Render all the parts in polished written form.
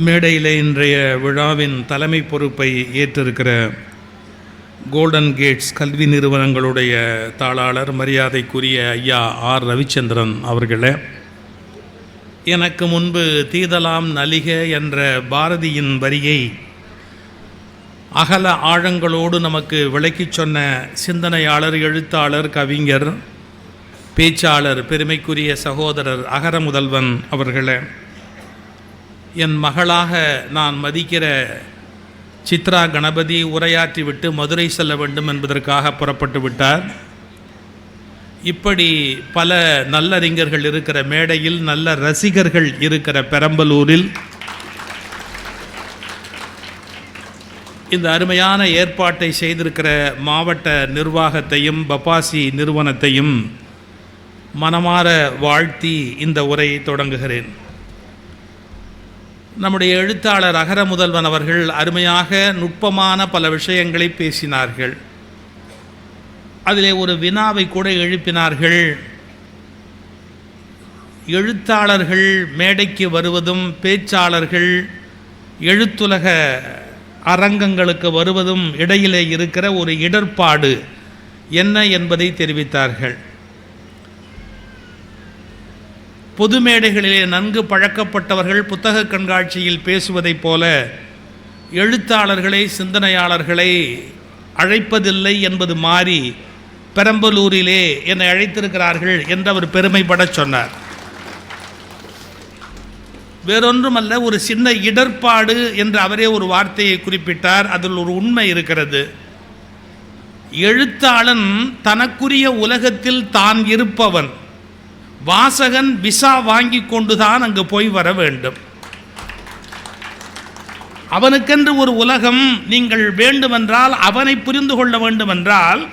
மேடையில் இன்றைய விழாவின் தலைமை பொறுப்பை ஏற்றிருக்கிற கோல்டன் கேட்ஸ் கல்வி நிறுவனங்களுடைய தாளாளர் மரியாதைக்குரிய ஐயா ஆர் ரவிச்சந்திரன் அவர்களே, எனக்கு முன்பு தீதலாம் நலிக என்ற பாரதியின் வரியை அகல ஆழங்களோடு நமக்கு விளக்கிச் சொன்ன சிந்தனையாளர், எழுத்தாளர், கவிஞர், பேச்சாளர், பெருமைக்குரிய சகோதரர் அகர முதல்வன் அவர்களே, என் மகளாக நான் மதிக்கிற சித்ரா கணபதி உரையாற்றிவிட்டு மதுரை செல்ல வேண்டும் என்பதற்காக புறப்பட்டு விட்டார். இப்படி பல நல்லறிஞர்கள் இருக்கிற மேடையில், நல்ல ரசிகர்கள் இருக்கிற பெரம்பலூரில் இந்த அருமையான ஏற்பாட்டை செய்திருக்கிற மாவட்ட நிர்வாகத்தையும் பப்பாசி நிறுவனத்தையும் மனமாற வாழ்த்தி இந்த உரையை தொடங்குகிறேன். நம்முடைய எழுத்தாளர் அகர முதல்வன் அவர்கள் அருமையாக நுட்பமான பல விஷயங்களை பேசினார்கள். அதிலே ஒரு வினாவை கூட எழுப்பினார்கள். எழுத்தாளர்கள் மேடைக்கு வருவதும் பேச்சாளர்கள் எழுத்துலக அரங்கங்களுக்கு வருவதும் இடையிலே இருக்கிற ஒரு இடர்பாடு என்ன என்பதை தெரிவித்தார்கள். பொது மேடைகளிலே நன்கு பழக்கப்பட்டவர்கள் புத்தக கண்காட்சியில் பேசுவதைப் போல எழுத்தாளர்களை, சிந்தனையாளர்களை அழைப்பதில்லை என்பது மாறி பெரம்பலூரிலே என்னை அழைத்திருக்கிறார்கள் என்று அவர் பெருமைப்பட சொன்னார். வேறொன்றுமல்ல, ஒரு சின்ன இடர்பாடு என்று அவரே ஒரு வார்த்தையை குறிப்பிட்டார். அதில் ஒரு உண்மை இருக்கிறது. எழுத்தாளன் தனக்குரிய உலகத்தில் தான் இருப்பவன். வாசகன் விசா வாங்கி கொண்டுதான் அங்கு போய் வர வேண்டும். அவனுக்கென்று ஒரு உலகம். நீங்கள் வேண்டுமென்றால், அவனை புரிந்து கொள்ள வேண்டுமென்றால்,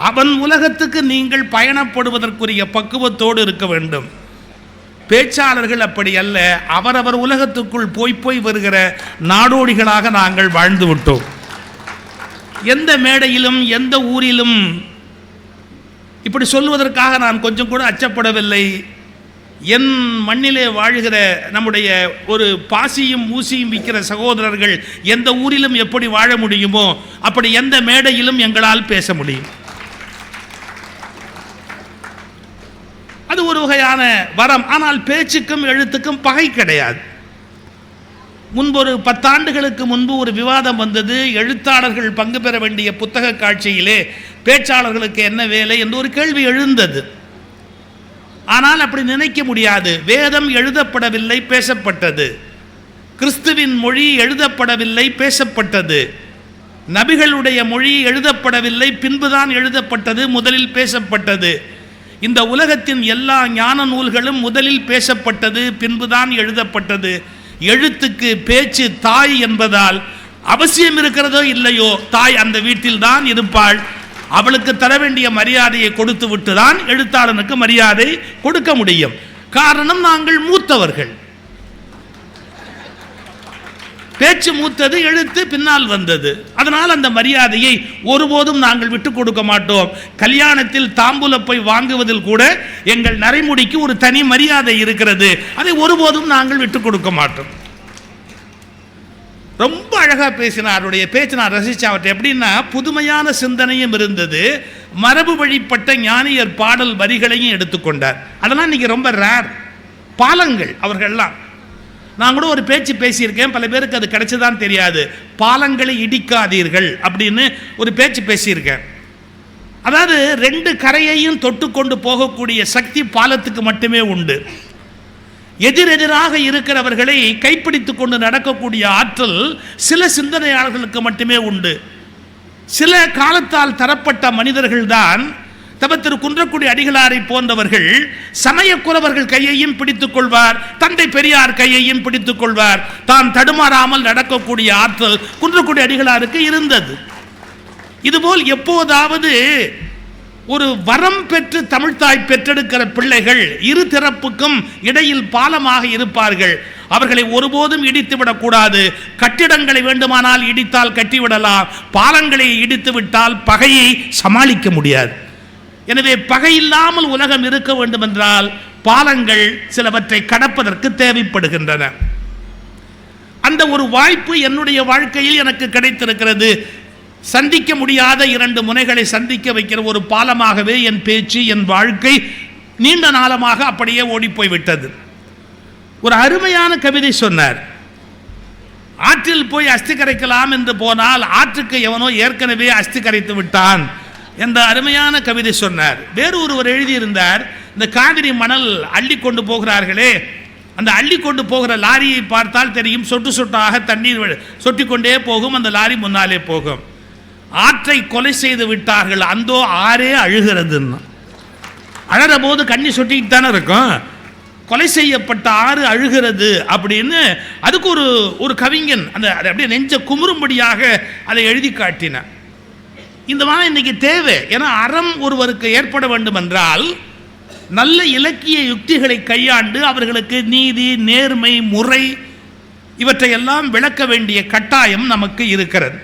அவன் உலகத்துக்கு நீங்கள் பயணப்படுவதற்குரிய பக்குவத்தோடு இருக்க வேண்டும். பேச்சாளர்கள் அப்படி அல்ல. அவரவர் உலகத்துக்குள் போய் வருகிற நாடோடிகளாக நாங்கள் வாழ்ந்து விட்டோம். எந்த மேடையிலும் எந்த ஊரிலும் இப்படி சொல்வதற்காக நான் கொஞ்சம் கூட அச்சப்படவில்லை. என் மண்ணிலே வாழ்கிற நம்முடைய ஒரு பாசியும் ஊசியும் விற்கிற சகோதரர்கள் எந்த ஊரிலும் எப்படி வாழ முடியுமோ அப்படி எந்த மேடையிலும் எங்களால் பேச முடியும். அது ஒரு வகையான வரம். ஆனால் பேச்சுக்கும் எழுத்துக்கும் பகை கிடையாது. முன்பொரு 10 ஆண்டுகளுக்கு முன்பு ஒரு விவாதம் வந்தது. எழுத்தாளர்கள் பங்கு பெற வேண்டிய புத்தக காட்சியிலே பேச்சாளர்களுக்கு என்ன வேலை என்று ஒரு கேள்வி எழுந்தது. ஆனால் அப்படி நினைக்க முடியாது. வேதம் எழுதப்படவில்லை, பேசப்பட்டது. கிறிஸ்துவின் மொழி எழுதப்படவில்லை, பேசப்பட்டது. நபிகளுடைய மொழி எழுதப்படவில்லை, பின்புதான் எழுதப்பட்டது, முதலில் பேசப்பட்டது. இந்த உலகத்தின் எல்லா ஞான நூல்களும் முதலில் பேசப்பட்டது, பின்புதான் எழுதப்பட்டது. எழுத்துக்கு பேச்சு தாய் என்பதால் அவசியம் இருக்கிறதோ இல்லையோ, தாய் அந்த வீட்டில் தான் இருப்பாள். அவளுக்கு தர வேண்டிய மரியாதையை கொடுத்து விட்டு தான் எழுத்தாளனுக்கு மரியாதை கொடுக்க முடியும். காரணம், நாங்கள் மூத்தவர்கள். பேச்சு மூத்தது, எழுத்து பின்னால் வந்தது. அதனால் அந்த மரியாதையை ஒருபோதும் நாங்கள் விட்டுக் கொடுக்க மாட்டோம். கல்யாணத்தில் தாம்பூலப்பை வாங்குவதில் கூட எங்கள் நரைமுடிக்கு ஒரு தனி மரியாதை இருக்கிறது. அதை ஒருபோதும் நாங்கள் விட்டுக் கொடுக்க மாட்டோம். ரொம்ப அழகா பேசினார். அவருடைய பேச்சு நான் ரசிச்சேன். அவர்கிட்ட எப்படின்னா புதுமையான சிந்தனையும் இருந்தது, மரபு வழிப்பட்ட ஞானியர் பாடல் வரிகளையும் எடுத்துக்கொண்டார். அதெல்லாம் இன்னைக்கு ரொம்ப ரேர். பாலங்கள் அவர்கள்லாம். நான் கூட ஒரு பேச்சு பேசியிருக்கேன், பல பேருக்கு அது கிடைச்சதான் தெரியாது. பாலங்களை இடிக்காதீர்கள் அப்படின்னு ஒரு பேச்சு பேசியிருக்கேன். அதாவது 2 கரையையும் தொட்டுக்கொண்டு போகக்கூடிய சக்தி பாலத்துக்கு மட்டுமே உண்டு. எதிரெதிராக இருக்கிறவர்களை கைப்பிடித்து கொண்டு நடக்கக்கூடிய ஆற்றல் சில சிந்தனையாளர்களுக்கு மட்டுமே உண்டு. சில காலத்தால் தரப்பட்ட மனிதர்கள்தான் திரு குன்றக்குடி அடிகளாரை போன்றவர்கள் சமயக்குறவர்கள் கையையும் பிடித்துக் கொள்வார், தந்தை பெரியார் கையையும் பிடித்துக் கொள்வார். தான் தடுமாறாமல் நடக்கக்கூடிய ஆற்றல் குன்றக்குடி அடிகளாருக்கு இருந்தது. இதுபோல் எப்போதாவது ஒரு வரம் பெற்று தமிழ்தாய் பெற்றெடுக்கிற பிள்ளைகள் இரு தரப்புக்கும் இடையில் பாலமாக இருப்பார்கள். அவர்களை ஒருபோதும் இடித்து விடக்கூடாது. கட்டிடங்களை வேண்டுமானால் இடித்தால் கட்டிவிடலாம், பாலங்களை இடித்து விட்டால் பகையை சமாளிக்க முடியாது. எனவே பகை இல்லாமல் உலகம் இருக்க வேண்டும் என்றால் பாலங்கள் சிலவற்றை கடப்பதற்கு தேவைப்படுகின்றன. அந்த ஒரு வாய்ப்பு என்னுடைய வாழ்க்கையில் எனக்கு கிடைத்திருக்கிறது. சந்திக்க முடியாத இரண்டு முனைகளை சந்திக்க வைக்கிற ஒரு பாலமாகவே என் பேச்சு, என் வாழ்க்கை நீண்ட நாளமாக அப்படியே ஓடிப்போய்விட்டது. ஒரு அருமையான கவிதை சொன்னார். ஆற்றில் போய் அஸ்தி கரைக்கலாம் என்று போனால் ஆற்றுக்கு எவனோ ஏற்கனவே அஸ்தி கரைத்து விட்டான் என்ற அருமையான கவிதை சொன்னார். வேறு ஒருவர் எழுதியிருந்தார், இந்த காவிரி மணல் அள்ளி கொண்டு போகிறார்களே, அந்த அள்ளி கொண்டு போகிற லாரியை பார்த்தால் தெரியும், சொட்டு சொட்டாக தண்ணீர் சொட்டி கொண்டே போகும், அந்த லாரி முன்னாலே போகும். ஆற்றை கொலை செய்து விட்டார்கள், அந்தோ ஆறே அழுகிறதுன்னு. அழற போது கண்ணி சொட்டிக்கிட்டு தானே இருக்கும், கொலை செய்யப்பட்ட ஆறு அழுகிறது அப்படின்னு அதுக்கு ஒரு கவிஞன் அந்த அப்படியே நெஞ்ச குமுறும்படியாக அதை எழுதி காட்டினார். இந்த மாதிரி இன்னைக்கு தேவை. ஏன்னா அறம் ஒருவருக்கு ஏற்பட வேண்டும் என்றால் நல்ல இலக்கிய யுக்திகளை கையாண்டு அவர்களுக்கு நீதி, நேர்மை, முறை இவற்றையெல்லாம் விளக்க வேண்டிய கட்டாயம் நமக்கு இருக்கிறது.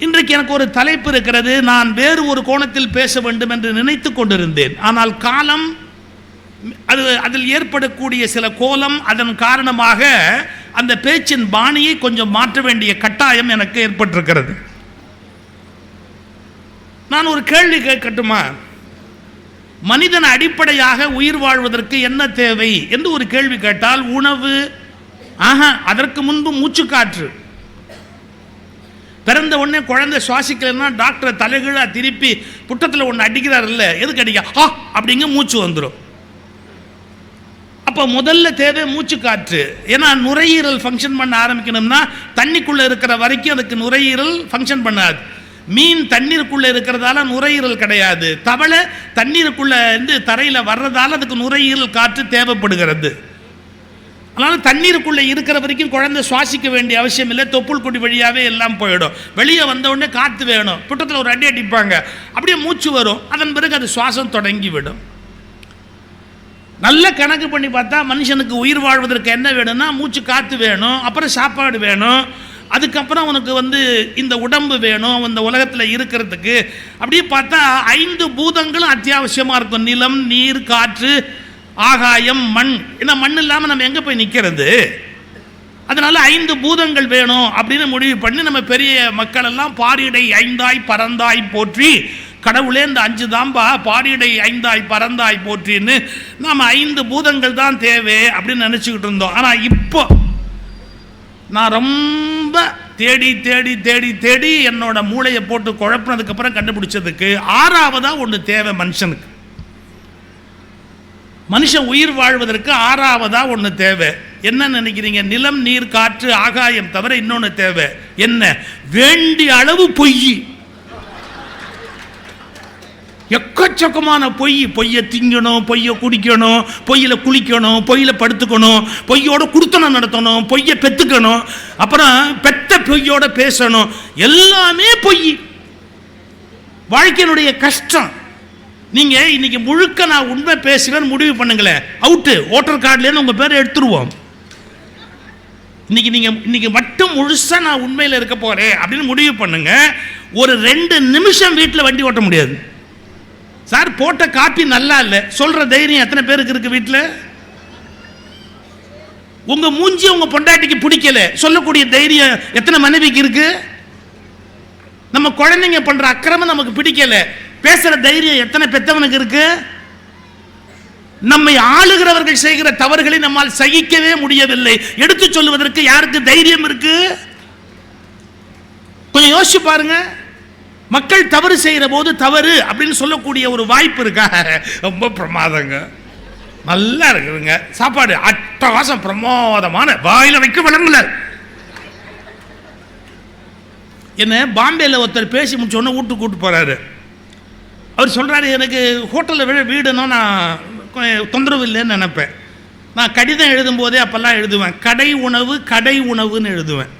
இன்றைக்கு எனக்கு ஒரு தலைப்பு இருக்கிறது. நான் வேறு ஒரு கோணத்தில் பேச வேண்டும் என்று நினைத்து கொண்டிருந்தேன். ஆனால் காலம், அதில் ஏற்படக்கூடிய சில கோலம், அதன் காரணமாக அந்த பேச்சின் பாணியை கொஞ்சம் மாற்ற வேண்டிய கட்டாயம் எனக்கு ஏற்பட்டிருக்கிறது. நான் ஒரு கேள்வி கேட்கட்டுமா? மனிதன் அடிப்படையாக உயிர் வாழ்வதற்கு என்ன தேவை என்று ஒரு கேள்வி கேட்டால், உணவு, அதற்கு முன்பு மூச்சுக்காற்று. பிறந்த உடனே குழந்தை சுவாசிக்கலன்னா டாக்டர் தலைகீழா திருப்பி புட்டத்தில் ஒன்று அடிக்கிறார், இல்லை எதுக்கு அடிக்க அப்படிங்க மூச்சு வந்துடும். அப்போ முதல்ல தேவை மூச்சு காற்று. ஏன்னா நுரையீரல் ஃபங்க்ஷன் பண்ண ஆரம்பிக்கணும்னா தண்ணிக்குள்ளே இருக்கிற வரைக்கும் அதுக்கு நுரையீரல் ஃபங்க்ஷன் பண்ணாது. மீன் தண்ணீருக்குள்ளே இருக்கிறதால நுரையீரல் கிடையாது. தவளை தண்ணீருக்குள்ளே இருந்து தரையில் வர்றதால அதுக்கு நுரையீரல் காற்று தேவைப்படுகிறது. அதனால் தண்ணீருக்குள்ளே இருக்கிற வரைக்கும் குழந்தை சுவாசிக்க வேண்டிய அவசியம் இல்லை. தொப்புள் கொடி வழியாகவே எல்லாம் போயிடும். வெளியே வந்தவுடனே காற்று வேணும். புட்டத்தில் ஒரு அடி அடிப்பாங்க, அப்படியே மூச்சு வரும். அதன் பிறகு அது சுவாசம் தொடங்கிவிடும். நல்ல கணக்கு பண்ணி பார்த்தா மனுஷனுக்கு உயிர் வாழ்வதற்கு என்ன வேணும்னா மூச்சு காற்று வேணும், அப்புறம் சாப்பாடு வேணும், அதுக்கப்புறம் அவனுக்கு இந்த உடம்பு வேணும் இந்த உலகத்தில் இருக்கிறதுக்கு. அப்படியே பார்த்தா 5 பூதங்களும் அத்தியாவசியமாக இருக்கும். நிலம், நீர், காற்று, ஆகாயம், மண். ஏன்னா மண் இல்லாமல் நம்ம எங்கே போய் நிற்கிறது? அதனால 5 பூதங்கள் வேணும் அப்படின்னு முடிவு பண்ணி நம்ம பெரிய மக்கள் எல்லாம் பாரிடை 5ஆய் பறந்தாய் போற்றி, கடவுளே இந்த 5 தாம்பா, பாரிடை 5ஆய் பறந்தாய் போற்றின்னு நாம் 5 பூதங்கள் தான் தேவை அப்படின்னு நினச்சிக்கிட்டு இருந்தோம். ஆனால் இப்போ நான் ரொம்ப தேடி தேடி தேடி தேடி என்னோட மூளையை போட்டு குழப்பினதுக்கப்புறம் கண்டுபிடிச்சதுக்கு 6ஆவதாக ஒன்று தேவை மனுஷனுக்கு. மனுஷன் உயிர் வாழ்வதற்கு 6ஆவதாக ஒன்று தேவை. என்ன நினைக்கிறீங்க? நிலம், நீர், காற்று, ஆகாயம் தவிர இன்னொன்று தேவை. என்ன? வேண்டிய அளவு பொய். எக்கச்சக்கமான பொய்யை திங்கணும், பொய்யை குடிக்கணும், பொய்யில் குளிக்கணும், பொய்யில் படுத்துக்கணும், பொய்யோட குடுத்தனம் நடத்தணும், பொய்யை பெற்றுக்கணும், அப்புறம் பெத்த பொய்யோட பேசணும். எல்லாமே பொய். வாழ்க்கையினுடைய கஷ்டம். நீங்க இன்னைக்கு முழுக்க நான் உண்மை பேசுவேன் முடிவு பண்ணுங்களேன், அவுட்டு. ஓட்டர் கார்டுலேருந்து உங்க பேரை எடுத்துருவோம். இன்னைக்கு மட்டும் முழுசா நான் உண்மையில் இருக்க போறேன் அப்படின்னு முடிவு பண்ணுங்க. ஒரு 2 நிமிஷம் வீட்டில் வண்டி ஓட்ட முடியாது. சார் போட்ட காப்பி நல்லா இல்லை சொல்ற தைரியம் எத்தனை பேருக்கு இருக்கு வீட்டில்? உங்க மூஞ்சி உங்க பொண்டாட்டிக்கு பிடிக்கல சொல்லக்கூடிய தைரியம் எத்தனை மனைவிக்கு இருக்கு? நம்ம குழந்தைங்க பண்ற அக்கிரமம் நமக்கு பிடிக்கல பேசுற தைரியம் எத்தனை பெத்தவனுக்கு இருக்கு? நம்மை ஆளுகிறவர்கள் செய்கிற தவறுகளை நம்மால் சகிக்கவே முடியவில்லை. எடுத்து சொல்லுவதற்கு யாருக்கு தைரியம் இருக்கு? கொஞ்சம் யோசிச்சு பாருங்க. மக்கள் தவறு செய்கிற போது தவறு அப்படின்னு சொல்லக்கூடிய ஒரு வாய்ப்பு இருக்கா? ரொம்ப பிரமாதங்க, நல்லா இருக்குதுங்க, சாப்பாடு அட்டகாசம், பிரமாதமான, வாயில வைக்க விளங்கல. என்ன பாம்பேல ஒருத்தர் பேசி முடிச்சோன்னு வீட்டுக்கு கூட்டு போறாரு. அவர் சொல்றாரு, எனக்கு ஹோட்டலில் வீடுன்னா நான் தொந்தரவு இல்லைன்னு நினைப்பேன். நான் கடிதம் எழுதும் போதே அப்பெல்லாம் எழுதுவேன், கடை உணவு கடை உணவுன்னு எழுதுவேன்.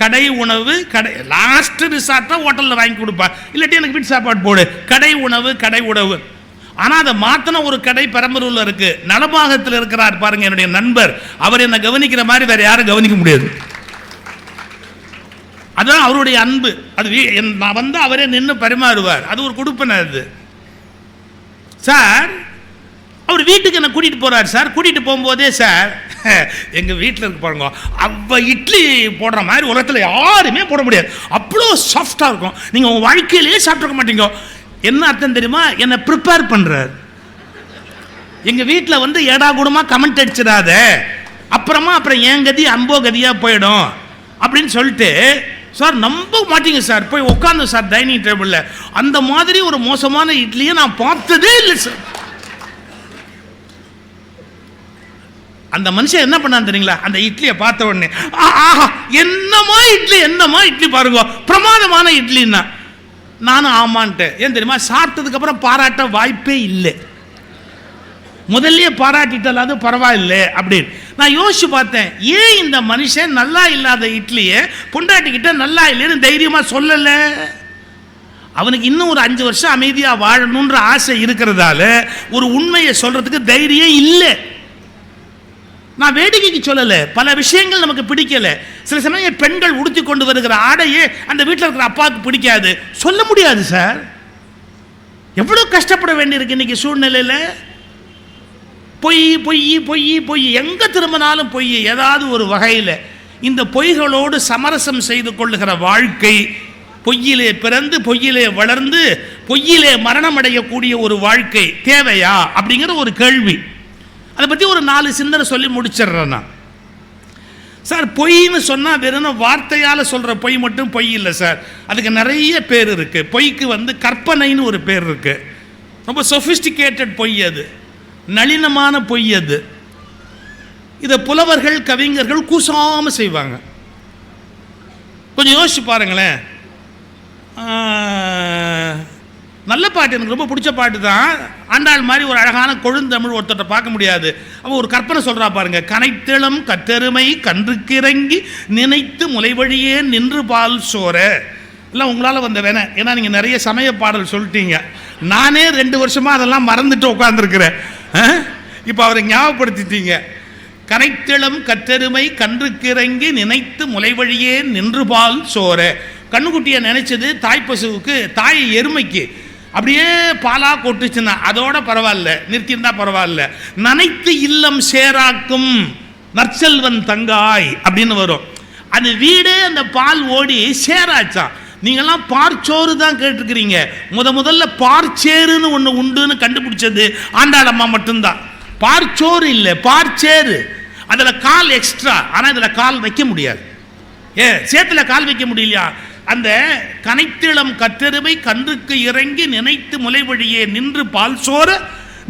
கடை உணவு கடை, லாஸ்ட் ரிசார்ட்டா ஹோட்டலில் வாங்கி கொடுப்பா, இல்லாட்டி எனக்கு வீட்டு சாப்பாடு போடு, கடை உணவு கடை உணவு. ஆனால் அதை மாற்றின ஒரு கடை பெரம்பலூரில் இருக்கு. நலபாகத்தில் இருக்கிறார் பாருங்க என்னுடைய நண்பர். அவர் என்னை கவனிக்கிற மாதிரி வேற யாரும் கவனிக்க முடியாது. அதுதான் அவருடைய அன்பு. அது நான் வந்து அவரே நின்று பரிமாறுவார். அது ஒரு கொடுப்பன. அது சார் ஒரு வீட்டுக்கு என்ன கூட்டிகிட்டு போகிறார் சார். கூட்டிகிட்டு போகும்போதே சார் எங்கள் வீட்டில் இருக்கு பாருங்க, அவ்வளோ இட்லி போடுற மாதிரி உலகத்தில் யாருமே போட முடியாது, அவ்வளோ சாஃப்டாக இருக்கும், நீங்கள் உங்கள் வாழ்க்கையிலேயே சாப்பிட்ருக்க மாட்டீங்க. என்ன அர்த்தம் தெரியுமா? என்னை ப்ரிப்பேர் பண்ணுறார். எங்கள் வீட்டில் வந்து ஏடா கூடமாக கமெண்ட் அடிச்சிடாத, அப்புறம் என் கதி அம்போ கதியாக போயிடும் அப்படின்னு சொல்லிட்டு சார் நம்ப மாட்டீங்க சார், போய் உட்காந்து சார் டைனிங் டேபிளில், அந்த மாதிரி ஒரு மோசமான இட்லியை நான் பார்த்ததே இல்லை சார். அந்த மனுஷன் என்ன பண்ணான்னு தெரியுங்களா? அந்த இட்லியை பார்த்த உடனே ஆஹா என்னமா இட்லி பாருங்க, பிரமாதமான இட்லின்னா. நானும் ஆமான்ட்டேன். ஏன் தெரியுமா? சாப்பிட்டதுக்கு அப்புறம் பாராட்ட வாய்ப்பே இல்லை. முதல்லயே பாராட்டிட்டால் அது பரவாயில்லை அப்படின்னு நான் யோசிச்சு பார்த்தேன். ஏன் இந்த மனுஷன் நல்லா இல்லாத இட்லியை பொண்டாட்டிக்கிட்ட நல்லா இல்லைன்னு தைரியமா சொல்லலை? அவனுக்கு இன்னும் ஒரு 5 வருஷம் அமைதியாக வாழணுன்ற ஆசை இருக்கிறதால ஒரு உண்மையை சொல்றதுக்கு தைரியம் இல்லை. நான் வேடிக்கைக்கு சொல்லலை, பல விஷயங்கள் நமக்கு பிடிக்கல. சில சமயம் பெண்கள் உடுத்தி கொண்டு வருகிற ஆடையே அந்த வீட்டில் இருக்கிற அப்பாவுக்கு பிடிக்காது, சொல்ல முடியாது சார். எவ்வளோ கஷ்டப்பட வேண்டியிருக்கு இன்னைக்கு சூழ்நிலையில். பொய் பொய் பொய் பொய், எங்கே திரும்பினாலும் பொய். ஏதாவது ஒரு வகையில் இந்த பொய்களோடு சமரசம் செய்து கொள்ளுகிற வாழ்க்கை, பொய்யிலே பிறந்து பொய்யிலே வளர்ந்து பொய்யிலே மரணம் அடையக்கூடிய ஒரு வாழ்க்கை தேவையா அப்படிங்கிற ஒரு கேள்வி. அதை பற்றி ஒரு 4 சிந்தனை சொல்லி முடிச்சிடுறேன் நான். சார் பொய்ன்னு சொன்னால் வெறும் வார்த்தையால் சொல்கிற பொய் மட்டும் பொய் இல்லை சார், அதுக்கு நிறைய பேர் இருக்குது. பொய்க்கு வந்து கற்பனைன்னு ஒரு பேர் இருக்குது. ரொம்ப சொஃபிஸ்டிகேட்டட் பொய், அது நளினமான பொய். அது இதை புலவர்கள் கவிஞர்கள் கூசாமல் செய்வாங்க. கொஞ்சம் யோசிச்சு பாருங்களேன். நல்ல பாட்டு, எனக்கு ரொம்ப பிடிச்ச பாட்டு தான். ஆண்டாள் மாதிரி ஒரு அழகான கொழுந்தமிழ் ஒருத்தட்ட பார்க்க முடியாது. அவள் ஒரு கற்பனை சொல்கிறா பாருங்க. கனைத்திளம் கற்றெருமை கன்றுக்கிறங்கி நினைத்து முலை வழியே நின்று பால் சோர. இல்லை உங்களால் வந்த வேணை, ஏன்னா நீங்கள் நிறைய சமய பாடல் சொல்லிட்டீங்க. நானே 2 வருஷமாக அதெல்லாம் மறந்துட்டு உட்காந்துருக்கிறேன். இப்போ அவரை ஞாபகப்படுத்திட்டீங்க. கனைத்திளம் கற்றெருமை கன்றுக்கிறங்கி நினைத்து முலை வழியே நின்று பால் சோர. கண்ணுக்குட்டியை நினைச்சது தாய் பசுவுக்கு, தாய் எருமைக்கு அப்படியே பாலாக கொட்டுச்சுன்னா அதோட பரவாயில்ல, நிறுத்தியிருந்தா பரவாயில்ல. நனைத்து இல்லம் சேராக்கும் நற்செல்வன் தங்காய் அப்படின்னு வரும். அது வீடே அந்த பால் ஓடி சேராச்சான். நீங்கள்லாம் பார்ச்சோறு தான் கேட்டுருக்கிறீங்க. முதல்ல பார்ச்சேருன்னு ஒன்று உண்டுன்னு கண்டுபிடிச்சது ஆண்டாளம்மா மட்டும்தான். பார்ச்சோறு இல்லை, பார்ச்சேரு. அதில் கால் எக்ஸ்ட்ரா, ஆனால் இதில் கால் வைக்க முடியாது. சேத்துல கால் வைக்க முடியலையா? அந்த கனைத்திளம் கற்றெருமை கன்றுக்கு இறங்கி நினைத்து முலை வழியே நின்று பால் சோர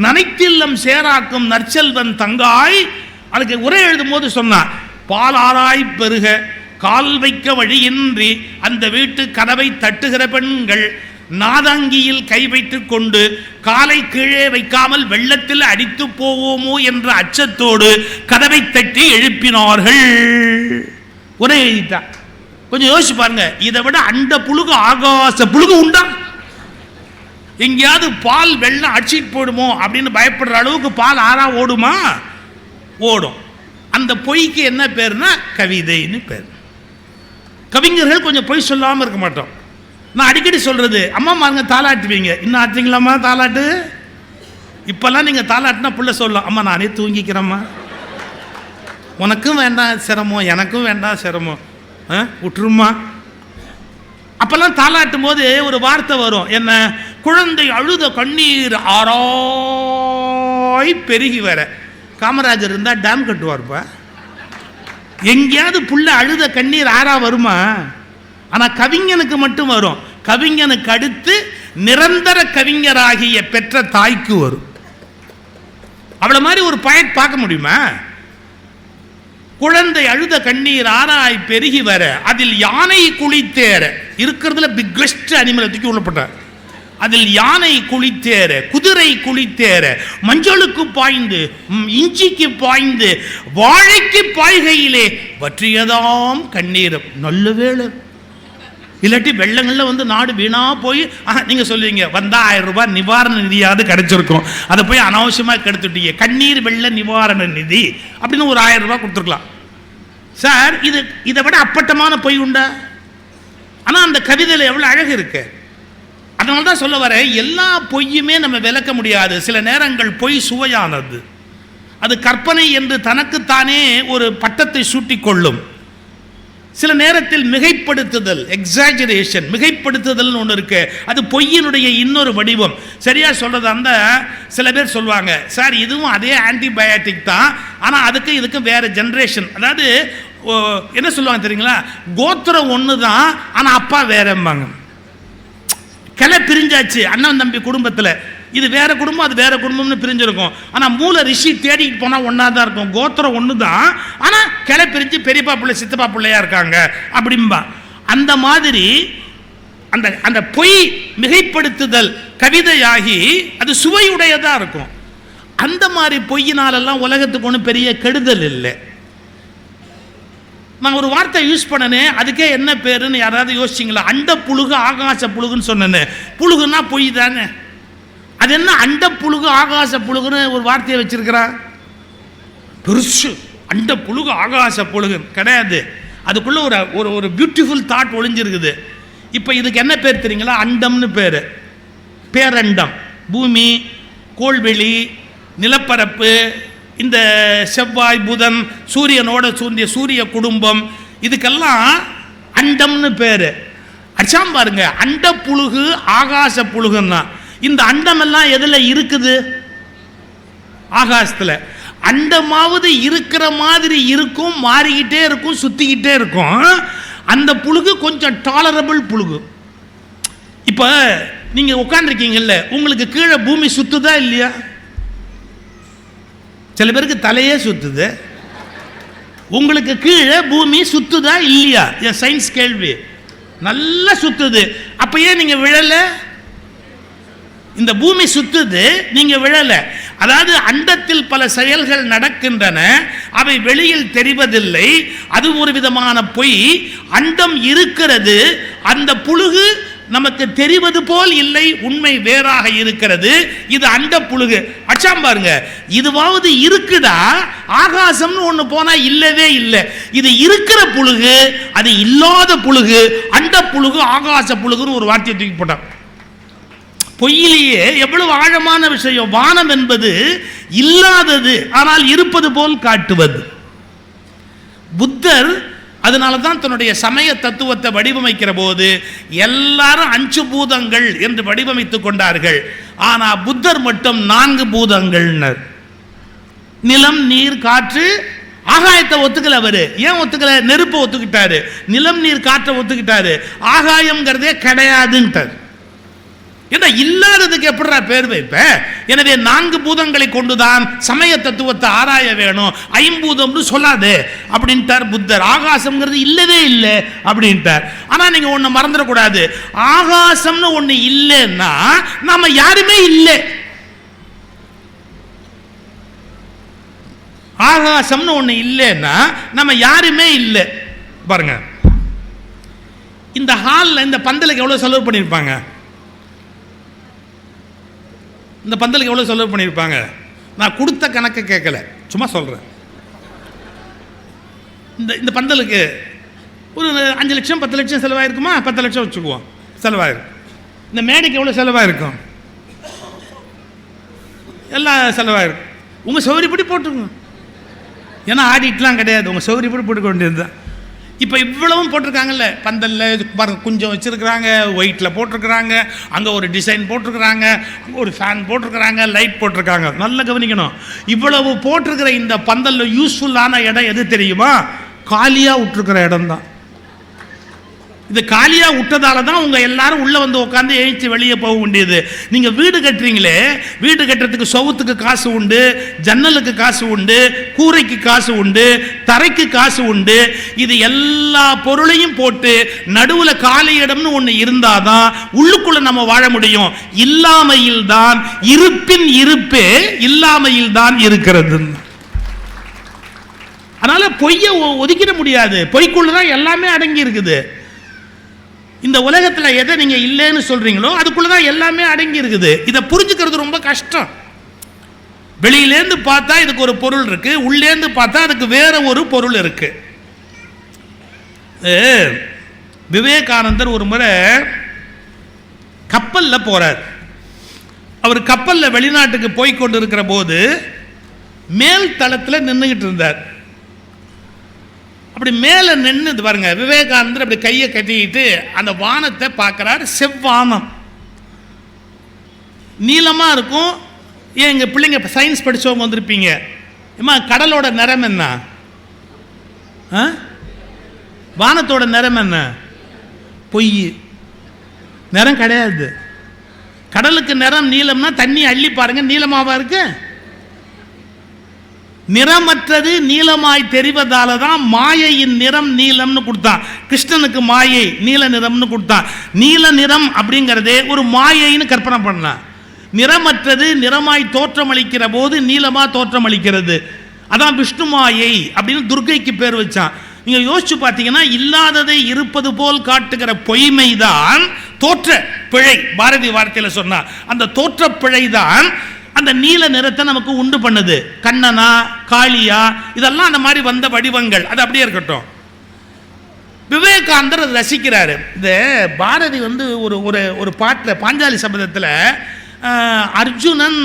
நனைத்தில்லம் சேராக்கும் நற்செல்வன் தங்காய். அதுக்கு உரை எழுதும் போது சொன்னான், பாலாராய் பெருக கால் வைக்க வழியின்றி அந்த வீட்டு கதவை தட்டுகிற பெண்கள் நாதங்கியில் கை வைத்துக் கொண்டு காலை கீழே வைக்காமல் வெள்ளத்தில் அடித்து போவோமோ என்ற அச்சத்தோடு கதவை தட்டி எழுப்பினார்கள். உரை எழுதிட்டான். கொஞ்சம் யோசிச்சு பாருங்க. இதை விட அண்ட புழுகு ஆகாச புழுகு உண்டா? எங்கேயாவது பால் வெள்ளம் அடிச்சிட்டு போடுமோ அப்படின்னு பயப்படுற அளவுக்கு பால் ஆறா ஓடுமா? ஓடும். அந்த பொய்க்கு என்ன பேருனா கவிதைன்னு பேர். கவிஞர்கள் கொஞ்சம் பொய் சொல்லாமல் இருக்க மாட்டோம். நான் அடிக்கடி சொல்றது, அம்மா மாருங்க தாளாட்டுவீங்க, இன்னும் ஆட்டுறீங்களாம்மா தாளாட்டு? இப்பெல்லாம் நீங்க தாளாட்டுனா புள்ள சொல்லலாம், அம்மா நானே தூங்கிக்கிறேம்மா, உனக்கும் வேண்டாம் சிரமம் எனக்கும் வேண்டாம் சிரமம், விட்டுருமா. அப்பெல்லாம் தாளாட்டும் போது ஒரு வார்த்தை வரும், என்ன? குழந்தை அழுத கண்ணீர் ஆராய் பெருகி வர. காமராஜர் இருந்தா டேம் கட்டுவார்ப்பா. எங்கேயாவது புள்ள அழுத கண்ணீர் ஆறா வருமா? ஆனா கவிஞனுக்கு மட்டும் வரும். கவிஞனுக்கு அடுத்து நிரந்தர கவிஞராகிய பெற்ற தாய்க்கு வரும். அவ்வளவு மாதிரி ஒரு பயன் பார்க்க முடியுமா? குழந்தை அழுத கண்ணீர் ஆராய் பெருகி வர அதில் யானை குளித்தேற. இருக்கிறதுல பிக்கஸ்ட் அனிமல் தூக்கி உள்ளப்பட்டார். அதில் யானை குளித்தேற, குதிரை குளித்தேற, மஞ்சளுக்கு பாய்ந்து இஞ்சிக்கு பாய்ந்து வாழைக்கு பாய்கையிலே வற்றியதாம் கண்ணீரம். நல்ல வேளை, இல்லாட்டி வெள்ளங்கள்ல வந்து நாடு வீணா போய் நீங்க சொல்லுவீங்க வந்தா 1000 ரூபாய் நிவாரண நிதியாவது கிடைச்சிருக்கும், அதை போய் அனாவசியமா கெடுத்துட்டீங்க. கண்ணீர் வெள்ள நிவாரண நிதி அப்படின்னு ஒரு 1000 ரூபாய் கொடுத்துருக்கலாம் சார். இதை விட அப்பட்டமான பொய் உண்டா? ஆனா அந்த கவிதையில எவ்வளவு அழகு இருக்கு. அதனால தான் சொல்ல வர, எல்லா பொய்யுமே நம்ம விளக்க முடியாது. சில நேரங்கள் பொய் சுவையானது, அது கற்பனை என்று தனக்குத்தானே ஒரு பட்டத்தை சூட்டிக்கொள்ளும். சில நேரத்தில் மிகைப்படுத்துதல், எக்ஸாஜரேஷன், மிகைப்படுத்துதல் ஒன்று இருக்கு, அது பொய்யினுடைய இன்னொரு வடிவம். சரியா சொல்றது, அந்த சில பேர் சொல்லுவாங்க, சார் இதுவும் அதே ஆன்டிபயாட்டிக் தான், ஆனால் அதுக்கு இதுக்கு வேற ஜென்ரேஷன். அதாவது என்ன சொல்லுவாங்க தெரியுங்களா, கோத்திரம் ஒன்று தான் ஆனால் அப்பா வேறம்பாங்க. கிளை பிரிஞ்சாச்சு அண்ணன் தம்பி குடும்பத்தில், இது வேற குடும்பம் அது வேற குடும்பம்னு பிரிஞ்சிருக்கும், ஆனால் மூல ரிஷி தேடிட்டு போனால் ஒன்றா தான் இருக்கும். கோத்திரம் ஒன்று தான் ஆனால் கிளை பிரிஞ்சு பெரியப்பா பிள்ளை சித்தப்பா பிள்ளையா இருக்காங்க அப்படின்பா. அந்த மாதிரி அந்த அந்த பொய் மிகைப்படுத்துதல் கவிதையாகி அது சுவையுடையதாக இருக்கும். அந்த மாதிரி பொய்யினாலெல்லாம் உலகத்துக்கு ஒன்றும் பெரிய கெடுதல் இல்லை. நான் ஒரு வார்த்தை யூஸ் பண்ணனே, அதுக்கே என்ன பேருன்னு யாராவது யோசிச்சிங்களா? அண்ட புழுகு ஆகாச புழுகுன்னு சொன்னேன்னு. புழுகுன்னா பொய் தானே, அது என்ன அண்ட புழுகு ஆகாச புழுகுன்னு ஒரு வார்த்தையை வச்சிருக்கிறா? பெருசு அண்ட புழுகு ஆகாச புழுகு கிடையாது, அதுக்குள்ள ஒரு ஒரு பியூட்டிஃபுல் தாட் ஒளிஞ்சிருக்குது. இப்போ இதுக்கு என்ன பேர் தெரியுங்களா? அண்டம்னு பேர். பேரண்டம், பூமி, கோள்வெளி, நிலப்பரப்பு, இந்த செவ்வாய் புதன் சூரியனோட சூழ்ந்திய சூரிய குடும்பம், இதுக்கெல்லாம் அண்டம்னு பேரு. அச்சாம் பாருங்க, அண்ட புழுகு ஆகாச புழுகுன்னா இந்த அண்டமெல்லாம் எதுல இருக்குது? ஆகாசத்துல. அண்டமாவது இருக்கிற மாதிரி இருக்கும், மாறிக்கிட்டே இருக்கும், சுத்திக்கிட்டே இருக்கும். அந்த புழுகு கொஞ்சம் டாலரபிள் புழுகு. இப்ப நீங்க உட்கார்ந்துருக்கீங்கல்ல, உங்களுக்கு கீழே பூமி சுத்துதா இல்லையா? சில பேருக்கு தலையே சுத்துது. உங்களுக்கு கீழே பூமி சுத்துதா இல்லையா? சயின்ஸ் கேள்வி. நல்லா சுத்துது, அப்ப ஏன் நீங்க விழல? இந்த பூமி சுத்துது, நீங்க விழல. அதாவது அண்டத்தில் பல செயல்கள் நடக்கின்றன, அவை வெளியில் தெரிவதில்லை, அது ஒரு விதமான பொய். அண்டம் இருக்கிறது, அந்த புழுகு நமக்கு தெரிவது போல் இல்லை, உண்மை வேறாக இருக்கிறது. இது அண்ட புழுகு. அச்சாம் பாருங்க, இதுவாவது இருக்குதா? ஆகாசம்னு ஒண்ணு போனா இல்லவே இல்லை. இது இருக்கிற புழுகு, அது இல்லாத புழுகு. அண்ட புழுகு ஆகாச புழுகுன்னு ஒரு வார்த்தையை தூக்கி போட்டான். பொய்யிலேயே எவ்வளவு ஆழமான விஷயம். வானம் என்பது இல்லாதது, ஆனால் இருப்பது போல் காட்டுவது. புத்தர் அதனால தான் தன்னுடைய சமய தத்துவத்தை வடிவமைக்கிற போது எல்லாரும் 5 பூதங்கள் என்று வடிவமைத்துக் கொண்டார்கள். ஆனா புத்தர் மட்டும் 4 பூதங்கள்னர். நிலம், நீர், காற்று, ஆகாயத்தை ஒத்துக்கல. அவரு ஏன் ஒத்துக்கல? நெருப்பை ஒத்துக்கிட்டாரு, நிலம் நீர் காற்றை ஒத்துக்கிட்டாரு, ஆகாயம்ங்கிறதே கிடையாதுன்ட்டார். ஏன்னா இல்லாததுக்கு எப்படா பேர் வைப்ப? எனவே 4 பூதங்களை கொண்டுதான் சமய தத்துவத்தை ஆராய வேணும், 5 பூதம்னு சொல்லாது அப்படின்ட்டார் புத்தர். ஆகாசம்ங்கிறது இல்லவே இல்லை அப்படின்ட்டார். ஆனா நீங்க ஒண்ணு மறந்துடக்கூடாது, ஆகாசம்னு ஒண்ணு இல்லைன்னா நாம யாருமே இல்லை. ஆகாசம்னு ஒண்ணு இல்லைன்னா நம்ம யாருமே இல்லை. பாருங்க, இந்த ஹால்ல இந்த பந்தலுக்கு எவ்வளவு செலவு பண்ணியிருப்பாங்க? இந்த பந்தலுக்கு எவ்வளோ செலவு பண்ணியிருப்பாங்க? நான் கொடுத்த கணக்கு கேட்கல, சும்மா சொல்கிறேன். இந்த பந்தலுக்கு ஒரு 5 லட்சம் 10 லட்சம் செலவாயிருக்குமா? 10 லட்சம் வச்சுக்குவோம் செலவாயிருக்கும். இந்த மேடைக்கு எவ்வளோ செலவாயிருக்கும்? எல்லாம் செலவாயிருக்கும். உங்கள் சௌகரியப்படி போட்டுருங்க, ஏன்னா ஆடிட்லாம் கிடையாது, உங்கள் சௌகரியப்படி போட்டுக்க வேண்டியது தான். இப்போ இவ்வளவும் போட்டிருக்காங்கல்ல, பந்தலில் பாருங்க, கொஞ்சம் வச்சுருக்குறாங்க, ஒயிட்டில் போட்டிருக்கிறாங்க, அங்கே ஒரு டிசைன் போட்டிருக்கிறாங்க, அங்கே ஒரு ஃபேன் போட்டிருக்கிறாங்க, லைட் போட்டிருக்காங்க. நல்லா கவனிக்கணும், இவ்வளவு போட்டிருக்கிற இந்த பந்தலில் யூஸ்ஃபுல்லான இடம் எது தெரியுமா? காலியாக விட்டுருக்கிற இடம் தான். இது காலியாக விட்டதால தான் உங்கள் எல்லாரும் உள்ளே வந்து உட்காந்து எழுச்சி வெளியே போக வேண்டியது. நீங்கள் வீடு கட்டுறீங்களே, வீடு கட்டுறதுக்கு சவுத்துக்கு காசு உண்டு, ஜன்னலுக்கு காசு உண்டு, கூரைக்கு காசு உண்டு, தரைக்கு காசு உண்டு. இது எல்லா பொருளையும் போட்டு நடுவில் காலி இடம்னு ஒன்று இருந்தாதான் உள்ளுக்குள்ள நம்ம வாழ முடியும். இல்லாமையில் தான் இருப்பின் இருப்பே இல்லாமையில் தான் இருக்கிறது. அதனால பொய்யை ஒதுக்கிட முடியாது, பொய்க்குள்ளதான் எல்லாமே அடங்கி இருக்குது. இந்த உலகத்தில் எதை நீங்க இல்லைன்னு சொல்றீங்களோ அதுக்குள்ளதான் எல்லாமே அடங்கி இருக்குது. இதை புரிஞ்சுக்கிறது ரொம்ப கஷ்டம். வெளியிலேருந்து பார்த்தா இதுக்கு ஒரு பொருள் இருக்கு, உள்ளேந்து பார்த்தா அதுக்கு வேற ஒரு பொருள் இருக்கு. விவேகானந்தர் ஒரு முறை கப்பல்ல போறார். அவர் கப்பல்ல வெளிநாட்டுக்கு போய் கொண்டு இருக்கிற போது மேல் தளத்தில் நின்றுகிட்டு இருந்தார். அப்படி மேலே நின்று பாருங்க, விவேகானந்தர் அப்படி கையை கட்டிக்கிட்டு அந்த வானத்தை பார்க்கிறார். செவ்வானம் நீளமா இருக்கும். ஏன் எங்க பிள்ளைங்க சயின்ஸ் படிச்சவங்க வந்திருப்பீங்க, ஏமா கடலோட நிறம் என்ன, வானத்தோட நிறம் என்ன? பொய், நிறம் கிடையாது. கடலுக்கு நிறம் நீளம்னா தண்ணி அள்ளி பாருங்க, நீளமாவா இருக்கு? நிறமற்றது நீளமாய் தெரிவதால தான் மாயையின் நிறம் நீளம்னு கொடுத்தான். கிருஷ்ணனுக்கு மாயை நீல நிறம்னு கொடுத்தான். நீல நிறம் அப்படிங்கிறதே ஒரு மாயைன்னு கற்பனை பண்ணலாம். நிறமற்றது நிறமாய் தோற்றமளிக்கிற போது நீளமா தோற்றமளிக்கிறது. அதான் விஷ்ணு மாயை அப்படின்னு துர்க்கைக்கு பேர் வச்சான். நீங்க யோசிச்சு பார்த்தீங்கன்னா, இல்லாததை இருப்பது போல் காட்டுகிற பொய்மைதான் தோற்ற பிழை. பாரதி வார்த்தையில் சொன்னா அந்த தோற்ற பிழைதான் அந்த நீல நிறத்தை நமக்கு உண்டு பண்ணுது. கண்ணனா காளியா இதெல்லாம் அந்த மாதிரி வந்த வடிவங்கள். அது அப்படியே இருக்கட்டும். விவேகானந்தர் அதை ரசிக்கிறாரு. இந்த பாரதி வந்து ஒரு ஒரு பாட்டில் பாஞ்சாலி சபதத்தில் அர்ஜுனன்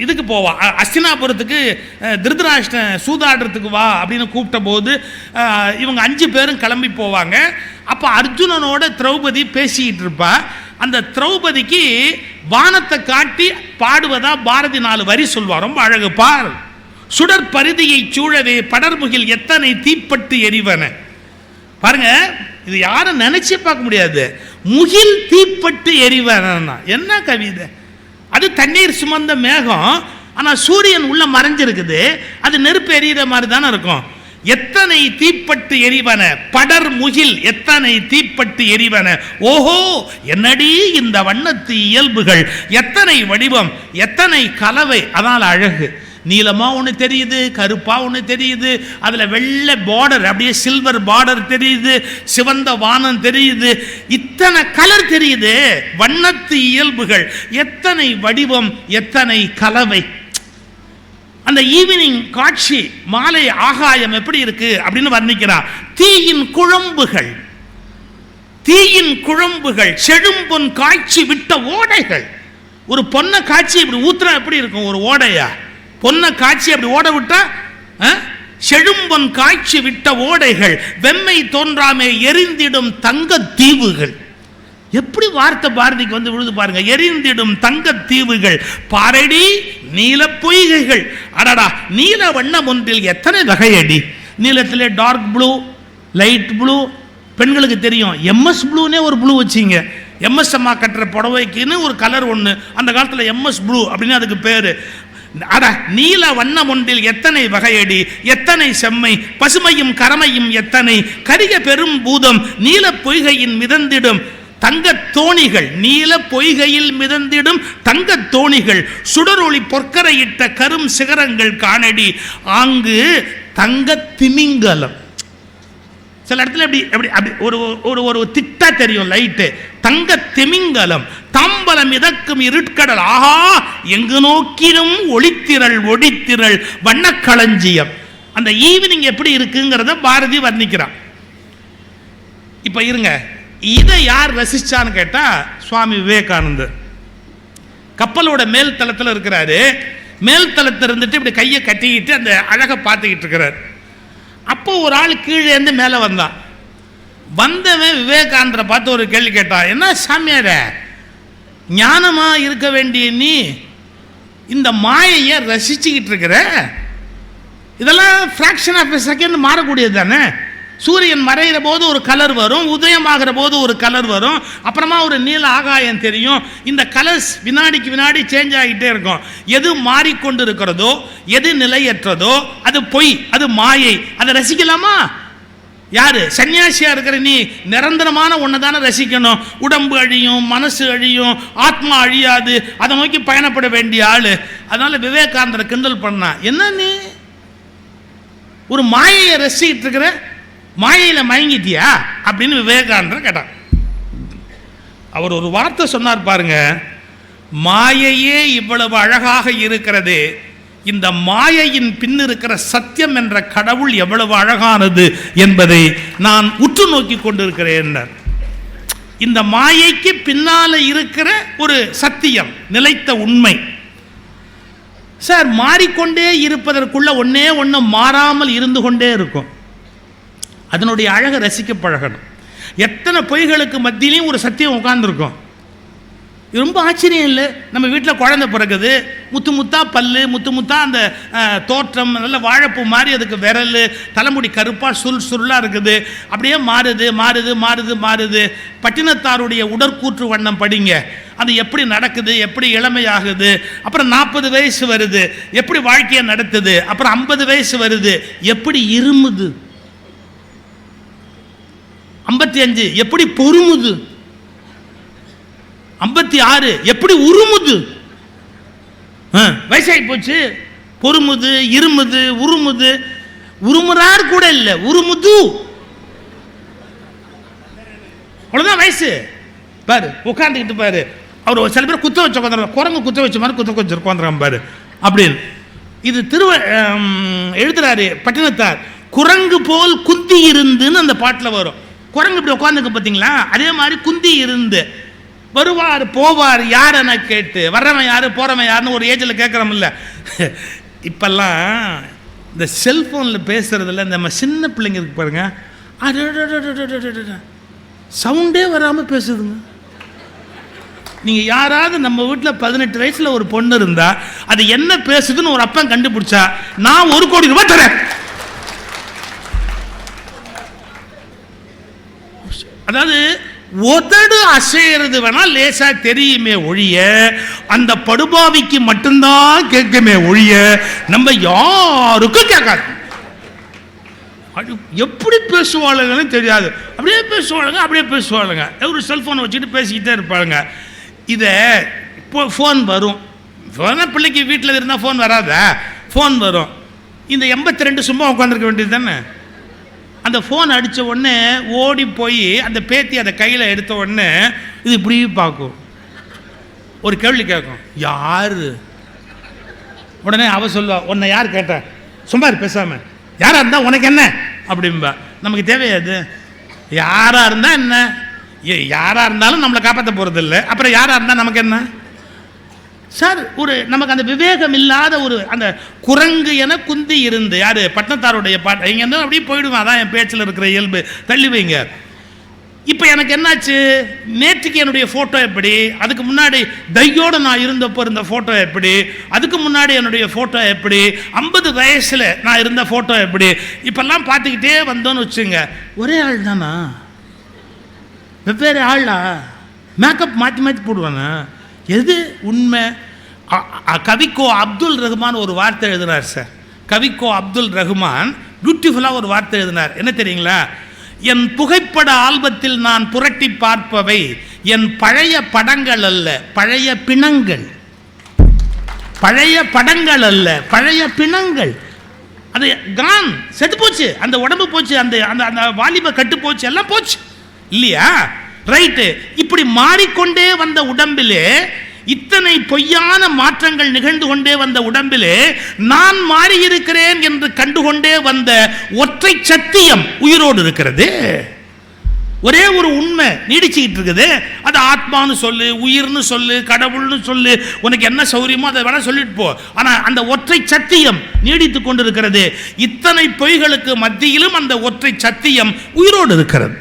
இதுக்கு போவா, அஸ்தினாபுரத்துக்கு திருதராஷ்டிரன் சூதாடுறதுக்கு வா அப்படின்னு கூப்பிட்ட போது இவங்க 5 பேரும் கிளம்பி போவாங்க. அப்போ அர்ஜுனனோட திரௌபதி பேசிக்கிட்டு இருப்பா. அந்த திரௌபதிக்கு வானத்தை காட்டி பாடுவதா பாரதி 4 வரி சொல்வார். ரொம்ப அழகு. பார் சுடர் பரிதியை சூழவே படர்முகில் எத்தனை தீப்பட்டு எரிவன. பாருங்க, இது யாரும் நினைச்சே பார்க்க முடியாது. முகில் தீப்பட்டு எரிவன என்ன கவிதை! அது தண்ணீர் சுமந்த மேகம், ஆனால் சூரியன் உள்ள மறைஞ்சிருக்குது. அது நெருப்பு எரியிற மாதிரி தானே இருக்கும். எத்தனை தீப்பட்டு எரிவன படர் முகில் எத்தனை தீப்பட்டு எரிவன. ஓஹோ, என்னடி இந்த வண்ணத்து இயல்புகள், எத்தனை வடிவம், எத்தனை கலவை. அதனால் அழகு. நீலமா ஒன்று தெரியுது, கருப்பா ஒன்று தெரியுது, அதில் வெள்ளை பார்டர் அப்படியே சில்வர் பார்டர் தெரியுது, சிவந்த வானம் தெரியுது, இத்தனை கலர் தெரியுது. வண்ணத்து இயல்புகள், எத்தனை வடிவம், எத்தனை கலவை. அந்த ஈவினிங் காட்சி, மாலை ஆகாயம் எப்படி இருக்கு அப்படின்னு வர்ணிக்கிறார். தீயின் குழம்புகள், தீயின் குழம்புகள், செழும்பொன் காய்ச்சி விட்ட ஓடைகள். ஒரு பொன்னை காய்ச்சி இப்படி ஊத்துறா எப்படி இருக்கும் ஒரு ஓடையா? பொன்னை காய்ச்சி அப்படி ஓட விட்டா செழும்பொன் காய்ச்சி விட்ட ஓடைகள், வெம்மை தோன்றாமே எரிந்திடும் தங்க தீவுகள். எப்படி வார்த்தை பாரதிக்கு வந்து விழுது பாருங்க. எரிந்திடும் தங்க தீவுகள், பாரடி நீல பொய்கைகள். அடடா, நீல வண்ணம் ஒன்றில் எத்தனை வகையடி. நீலத்திலே டார்க் ப்ளூ, லைட் ப்ளூ. பெண்களுக்கு தெரியும், எம்எஸ் ப்ளூனே ஒரு ப்ளூ வச்சிங்க. எம்எஸ் அம்மா கட்டுற புடவைக்குன்னு ஒரு கலர் ஒன்று, அந்த காலத்தில் எம்எஸ் ப்ளூ அப்படின்னு அதுக்கு பேர். அட, நீல வண்ணம் ஒன்றில் எத்தனை வகையடி, எத்தனை செம்மை, பசுமையும் கரமையும் எத்தனை, கரிய பெரும் பூதம், நீல பொய்கையின் மிதந்திடும் தங்க தோணிகள். நீல பொய்கையில் மிதந்திடும் தங்க தோணிகள், சுடரொளி பொற்கரையிட்ட கரும் சிகரங்கள் காணடி, ஆங்கு தங்க திமிங்கலம். சில இடத்துல எப்படி எப்படி அப்படி ஒரு ஒரு திட்டா தெரியும் லைட்டு. தங்க திமிங்கலம், தாம்பலம் மிதக்கும் இருட்கடல். ஆஹா, எங்கு நோக்கினும் ஒளித்திரள் ஒளித்திரள் வண்ணக்களஞ்சியம். அந்த ஈவினிங் எப்படி இருக்குங்கிறத பாரதி வர்ணிக்கிறான். இப்ப இருங்க, இதை யார் ரசிச்சான்னு கேட்டா சுவாமி விவேகானந்தர். கப்பலோட மேல் தளத்தில் இருக்கிறாரு. மேல் தளத்தில் இருந்துட்டு இப்படி கையை கட்டிக்கிட்டு அந்த அழகை பார்த்துக்கிட்டு இருக்கிறார். அப்போ ஒரு ஆள் கீழே இருந்து மேலே வந்தான். வந்தவன் விவேகானந்தரை பார்த்து ஒரு கேள்வி கேட்டான். என்ன சாமியார, ஞானமா இருக்க வேண்டிய நீ இந்த மாயையை ரசிச்சுக்கிட்டு இருக்கிற? இதெல்லாம் ஃப்ராக்ஷன் ஆஃப் எ செகண்ட் மாறக்கூடியது தானே. சூரியன் மறைகிற போது ஒரு கலர் வரும், உதயமாகிற போது ஒரு கலர் வரும், அப்புறமா ஒரு நீல ஆகாயம் தெரியும். இந்த கலர்ஸ் வினாடிக்கு வினாடி சேஞ்ச் ஆகிட்டே இருக்கும். எது மாறிக்கொண்டு இருக்கிறதோ, எது நிலையற்றதோ அது பொய், அது மாயை. அதை ரசிக்கலாமா? யாரு சன்னியாசியா இருக்கிற நீ நிரந்தரமான ஒன்று தானே ரசிக்கணும். உடம்பு அழியும், மனசு அழியும், ஆத்மா அழியாது. அதை நோக்கி பயணப்பட வேண்டிய ஆளு. அதனால விவேகானந்தரை கிண்டல் பண்ணா, என்ன நீ ஒரு மாயையை ரசிக்கிட்டு இருக்கிற, மாயையில மயங்கிட்டியா அப்படின்னு விவேகானந்தர் கேட்டார். அவர் ஒரு வார்த்தை சொன்னார் பாருங்க, மாயையே இவ்வளவு அழகாக இருக்கிறது, இந்த மாயையின் பின் இருக்கிற சத்தியம் என்ற கடவுள் எவ்வளவு அழகானது என்பதை நான் உற்று நோக்கி கொண்டிருக்கிறேன். இந்த மாயைக்கு பின்னால இருக்கிற ஒரு சத்தியம், நிலைத்த உண்மை. சார், மாறிக்கொண்டே இருப்பதற்குள்ள ஒன்னே ஒன்று மாறாமல் இருந்து கொண்டே இருக்கும். அதனுடைய அழகை ரசிக்க பழகணும். எத்தனை பொய்களுக்கு மத்தியிலையும் ஒரு சத்தியம் உட்கார்ந்துருக்கும். ரொம்ப ஆச்சரியம் இல்லை? நம்ம வீட்டில் குழந்தை பிறகுது, முத்து முத்தா பல்லு, முத்து முத்தா அந்த தோற்றம், நல்ல வாழைப்பூ மாதிரி அதுக்கு விரல், தலைமுடி கருப்பாக சுருளாக இருக்குது. அப்படியே மாறுது மாறுது மாறுது மாறுது. பட்டினத்தாருடைய உடற்கூற்று வண்ணம் படிங்க, அது எப்படி நடக்குது, எப்படி இளமையாகுது. அப்புறம் 40 வயசு வருது, எப்படி வாழ்க்கையை நடத்துது. அப்புறம் 50 வயசு வருது, எப்படி இருமுது. 55 எப்படி பொறுமுது. 56 எப்படி உருமுது. வயசாகி போச்சு, பொறுமுது, இருமுது, உருமுது. உருமுறார் கூட இல்லை, உருமுது. அவ்வளோதான் வயசு. பாரு, உட்காந்துக்கிட்டு பாரு. அவர் சில பேர் குத்த வச்ச உட்காந்துருக்காங்க, குரங்கு குத்த வச்ச மாதிரி குத்த வச்சு உட்காந்துருக்கான் பாரு அப்படின்னு. இது எழுதுறாரு பட்டினத்தார். குரங்கு போல் குந்தி இருந்துன்னு அந்த பாட்டில் வரும். குரங்கு இப்படி உட்காந்துருக்கு பார்த்தீங்களா, அதே மாதிரி குந்தி இருந்து. வருவார் போவார் யார் என கேட்டு, வர்றவன் யார் போகிறவன் யாருன்னு ஒரு ஏஜில் கேட்குறோம்ல. இப்பெல்லாம் இந்த செல்ஃபோனில் பேசுறதில்ல, நம்ம சின்ன பிள்ளைங்க இருக்கு பாருங்க, சவுண்டே வராமல் பேசுதுங்க. நீங்கள் யாராவது நம்ம வீட்டில் 18 வயசில் ஒரு பொண்ணு இருந்தா அது என்ன பேசுதுன்னு ஒரு அப்பன் கண்டுபிடிச்சா நான் 1 கோடி ரூபாய் தரேன். அதாவது உதடு அசைறது வேணா லேசா தெரியுமே ஒழிய அந்த படுபாவிக்கு மட்டும்தான் கேட்குமே ஒழிய நம்ம யாருக்கும் கேட்காது. எப்படி பேசுவாளுங்கன்னு தெரியாது. அப்படியே பேசுவாளுங்க. ஒரு செல்போனை வச்சுட்டு பேசிக்கிட்டே இருப்பாளுங்க. இதை இப்போ ஃபோன் வரும். பிள்ளைக்கு வீட்டில் இருந்தால் ஃபோன் வராதா? ஃபோன் வரும். இந்த 82 சும்மா உட்காந்துருக்க வேண்டியது தானே. அந்த ஃபோன் அடித்த உடனே ஓடி போய் அந்த பேத்தி அதை கையில் எடுத்த உடனே இது இப்படி பார்க்கும், ஒரு கேள்வி கேட்கும், யார்? உடனே அவ சொல்லுவா, உன்னை யார் கேட்டா? சும்மா பேசாமல், யாராக இருந்தால் உனக்கு என்ன அப்படின்பா. நமக்கு தேவையாது. யாராக இருந்தால் என்ன? யாராக இருந்தாலும் நம்மளை காப்பாற்ற போகிறது இல்லை. அப்புறம் யாராக இருந்தால் நமக்கு என்ன சார்? நமக்கு அந்த விவேகம் இல்லாத அந்த குரங்கு என குந்தி இருந்து. யார்? பட்டினத்தாருடைய பாட்டு. இங்கே இருந்தால் அப்படியே போயிடுவேன். அதான் என் பேச்சில் இருக்கிற இயல்பு. தள்ளி வைங்க. இப்போ எனக்கு என்னாச்சு, நேற்றுக்கு என்னுடைய ஃபோட்டோ எப்படி, அதுக்கு முன்னாடி தையோடு நான் இருந்தப்போ இருந்த ஃபோட்டோ எப்படி, அதுக்கு முன்னாடி என்னுடைய ஃபோட்டோ எப்படி, 50 வயசில் நான் இருந்த ஃபோட்டோ எப்படி, இப்பெல்லாம் பார்த்துக்கிட்டே வந்தோன்னு வச்சுங்க. ஒரே ஆள் தானா? வெவ்வேறு ஆளா? மேக்கப் மாற்றி மாற்றி போடுவாங்க. எது உண்மை? கவிக்கோ அப்துல் ரஹ்மான் ஒரு வார்த்தை எழுதினார் சார். கவிக்கோ அப்துல் ரஹ்மான் பியூட்டிஃபுல்லாக ஒரு வார்த்தை எழுதினார். என்ன தெரியுங்களா? என் புகைப்பட ஆல்பத்தில் நான் புரட்டி பார்ப்பவை என் பழைய படங்கள் அல்ல, பழைய பிணங்கள். பழைய படங்கள் அல்ல, பழைய பிணங்கள். அது கான், செத்து போச்சு. அந்த உடம்பு போச்சு, அந்த அந்த வாலிப கட்டு போச்சு, எல்லாம் போச்சு இல்லையா? ரைட்டு. இப்படி மாறிக்கொண்டே வந்த உடம்பிலே, இத்தனை பொய்யான மாற்றங்கள் நிகழ்ந்து கொண்டே வந்த உடம்பிலே நான் மாறியிருக்கிறேன் என்று கண்டுகொண்டே வந்த ஒற்றை சத்தியம் உயிரோடு இருக்கிறது. ஒரே ஒரு உண்மை நீடிச்சுக்கிட்டு இருக்குது. அது ஆத்மான்னு சொல்லு, உயிர்னு சொல்லு, கடவுள்னு சொல்லு, உனக்கு என்ன சௌரியமோ அதை வேணா சொல்லிட்டு போ. ஆனால் அந்த ஒற்றை சத்தியம் நீடித்து கொண்டிருக்கிறது. இத்தனை பொய்களுக்கு மத்தியிலும் அந்த ஒற்றை சத்தியம் உயிரோடு இருக்கிறது.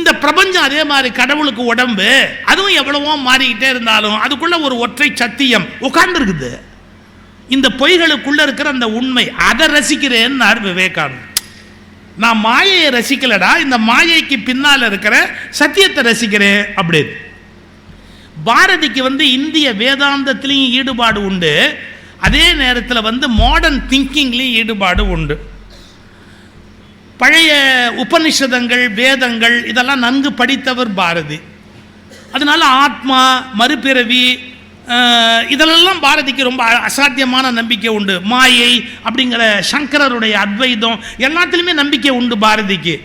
இந்த பிரபஞ்சம் அதே மாதிரி, கடவுளுக்கு உடம்பு, அதுவும் எவ்வளவோ மாறிக்கிட்டே இருந்தாலும் அதுக்குள்ள ஒரு ஒற்றை சத்தியம் உட்கார்ந்து இருக்குது. இந்த பொய்களுக்குள்ள இருக்கிற அந்த உண்மை, அதை ரசிக்கிறேன்னு விவேகானந்தர். நான் மாயையை ரசிக்கலடா, இந்த மாயைக்கு பின்னால் இருக்கிற சத்தியத்தை ரசிக்கிறேன் அப்படி. பாரதிக்கு இந்திய வேதாந்தத்திலையும் ஈடுபாடு உண்டு, அதே நேரத்தில் மாடர்ன் திங்கிங்லையும் ஈடுபாடு உண்டு. பழைய உபனிஷதங்கள், வேதங்கள் இதெல்லாம் நன்கு படித்தவர் பாரதி. அதனால ஆத்மா, மறுபிறவி, இதெல்லாம் பாரதிக்கு ரொம்ப அசாத்தியமான நம்பிக்கை உண்டு. மாயை அப்படிங்கிற சங்கரருடைய அத்வைதம் எல்லாத்துலேயுமே நம்பிக்கை உண்டு பாரதிக்கு.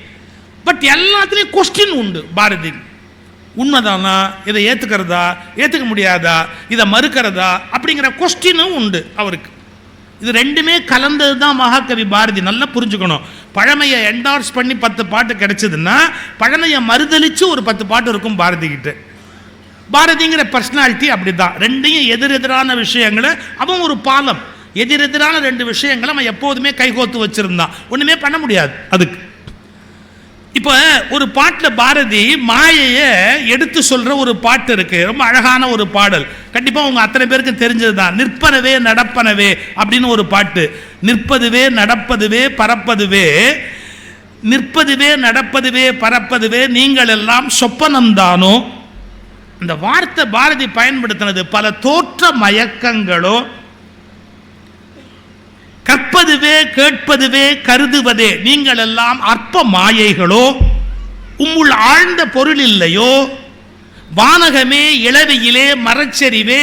பட் எல்லாத்துலேயும் கொஸ்டின் உண்டு பாரதிக்கு. உண்மைதானா, இதை ஏற்றுக்கிறதா, ஏற்றுக்க முடியாதா, இதை மறுக்கிறதா அப்படிங்கிற கொஸ்டினும் உண்டு அவருக்கு. இது ரெண்டுமே கலந்தது தான் மகாகவி பாரதி. நல்லா புரிஞ்சுக்கணும். பழமையை என்டார்ஸ் பண்ணி 10 பாட்டு கிடைச்சதுன்னா பழமையை மறுதளிச்சு ஒரு 10 பாட்டு இருக்கும் பாரதி கிட்ட. பாரதிங்கிற பர்சனாலிட்டி அப்படிதான். ரெண்டையும் எதிரெதிரான விஷயங்களை அவன் ஒரு பாலம், எதிரெதிரான 2 விஷயங்களை அவன் எப்போதுமே கைகோத்து வச்சிருந்தான். ஒண்ணுமே பண்ண முடியாது அதுக்கு. இப்போ ஒரு பாட்டில் பாரதி மாயையை எடுத்து சொல்ற ஒரு பாட்டு இருக்கு, ரொம்ப அழகான ஒரு பாடல். கண்டிப்பா உங்க அத்தனை பேருக்கு தெரிஞ்சதுதான். நிற்பனவே நடப்பனவே அப்படின்னு ஒரு பாட்டு. நிற்பதுவே நடப்பதுவே பறப்பதுவே, நிற்பதுவே நடப்பதுவே பறப்பதுவே, நீங்கள் எல்லாம் சொப்பனம்தானோ. இந்த வார்த்தை பாரதி பயன்படுத்தினது பல தோற்ற மயக்கங்களோ, கற்பதுவே கேட்பதுவே கருதுவதே, நீங்கள் எல்லாம் அற்ப மாயைகளோ, உம்முள் ஆழ்ந்த பொருள் இல்லையோ, வானகமே இளவையிலே மரச்சரிவே,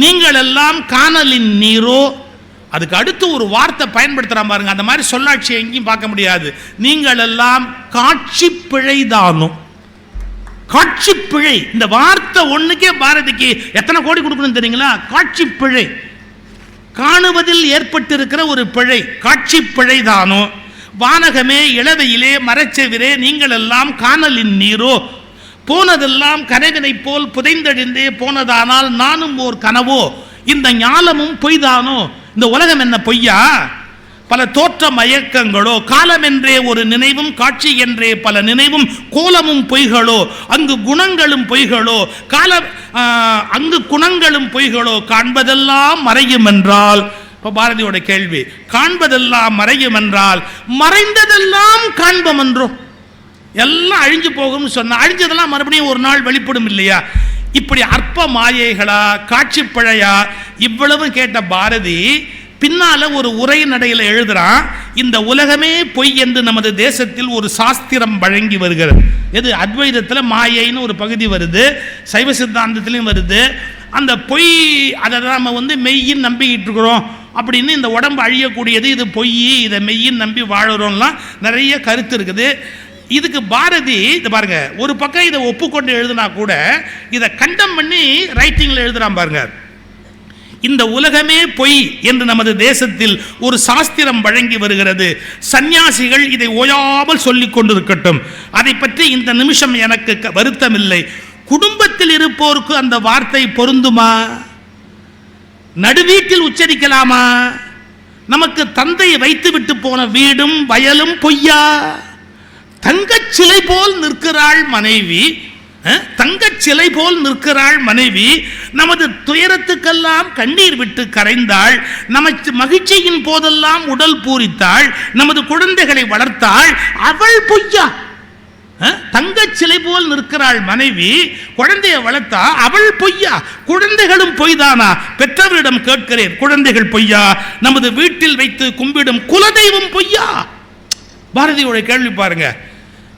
நீங்கள் எல்லாம் காணலின் நீரோ. அதுக்கு அடுத்து ஒரு வார்த்தை பயன்படுத்துறான் பாருங்க, அந்த மாதிரி சொல்லாட்சி எங்கேயும் பார்க்க முடியாது. நீங்கள் எல்லாம் காட்சி பிழைதானோ. காட்சி பிழை, இந்த வார்த்தை ஒண்ணுக்கே பாரதிக்கு எத்தனை கோடி கொடுக்கணும் தெரியுங்களா? காட்சி பிழை, காணுவதில் ஏற்பட்டிருக்கிற ஒரு பிழை, காட்சி பிழைதானோ. வானகமே இளவையிலே மரச்செவிரே, நீங்கள் எல்லாம் காணலின் நீரோ. போனதெல்லாம் கனவினை போல் புதைந்தெழுந்தே போனதானால் நானும் ஓர் கனவோ. இந்த ஞாலமும் பொய்தானோ. இந்த உலகம் என்ன பொய்யா? பல தோற்ற மயக்கங்களோ, காலம் என்றே ஒரு நினைவும் காட்சி என்றே பல நினைவும் கோலமும் பொய்களோ, அங்கு குணங்களும் பொய்களோ, அங்கு குணங்களும் பொய்களோ, காண்பதெல்லாம் மறையும் என்றால். இப்ப பாரதியோட கேள்வி, காண்பதெல்லாம் மறையும் என்றால் மறைந்ததெல்லாம் காண்போம் என்றோ. எல்லாம் அழிஞ்சு போகும் சொன்னா அழிஞ்சதெல்லாம் மறுபடியும் ஒரு நாள் வெளிப்படும் இல்லையா? இப்படி அற்ப மாயைகளா காட்சி பிழையா இவ்வளவு கேட்ட பாரதி பின்னால ஒரு உரை நடையில் எழுதுறான். இந்த உலகமே பொய் என்று நமது தேசத்தில் ஒரு சாஸ்திரம் வழங்கி வருகிறது. எது? அத்வைதத்தில் மாயைன்னு ஒரு பகுதி வருது, சைவ சித்தாந்தத்திலையும் வருது. அந்த பொய் அதை நம்ம மெய்யின் நம்பிக்கிட்டு இருக்கிறோம் அப்படின்னு, இந்த உடம்பு அழியக்கூடியது, இது பொய், இதை மெய்யின் நம்பி வாழறோம்லாம் நிறைய கருத்து இருக்குது. இதுக்கு பாரதி இதை பாருங்க, ஒரு பக்கம் இதை ஒப்புக்கொண்டு எழுதுனா கூட இதை கண்டம் பண்ணி ரைட்டிங்ல எழுதுறான் பாருங்க. இந்த உலகமே பொய் என்று நமது தேசத்தில் ஒரு சாஸ்திரம் வழங்கி வருகிறது. சந்நியாசிகள் இதை ஓயாமல் சொல்லிக் கொண்டிருக்கட்டும். அதை பற்றி இந்த நிமிஷம் எனக்கு வருத்தமில்லை. குடும்பத்தில் இருப்போருக்கு அந்த வார்த்தை பொருந்துமா? நடுவீட்டில் உச்சரிக்கலாமா? நமக்கு தந்தை வைத்துவிட்டு போன வீடும் வயலும் பொய்யா? தங்கச் சிலை போல் நிற்கிறாள் மனைவி, தங்கச் சிலை போல் நிற்கிறாள் மனைவி. நமது துயரத்துக்கெல்லாம் கண்ணீர் விட்டு கரைந்தாள், நமக்கு மகிழ்ச்சியின் போதெல்லாம் உடல் பூரித்தாள், நமது குழந்தைகளை வளர்த்தாள். அவள் பொய்யா? தங்கச் சிலை போல் நிற்கிறாள் மனைவி, குழந்தையை வளர்த்தா அவள் பொய்யா? குழந்தைகளும் பொய்தானா? பெற்றவரிடம் கேட்கிறேன், குழந்தைகள் பொய்யா? நமது வீட்டில் வைத்து கும்பிடும் குலதெய்வம் பொய்யா? பாரதியோட கேள்வி பாருங்க.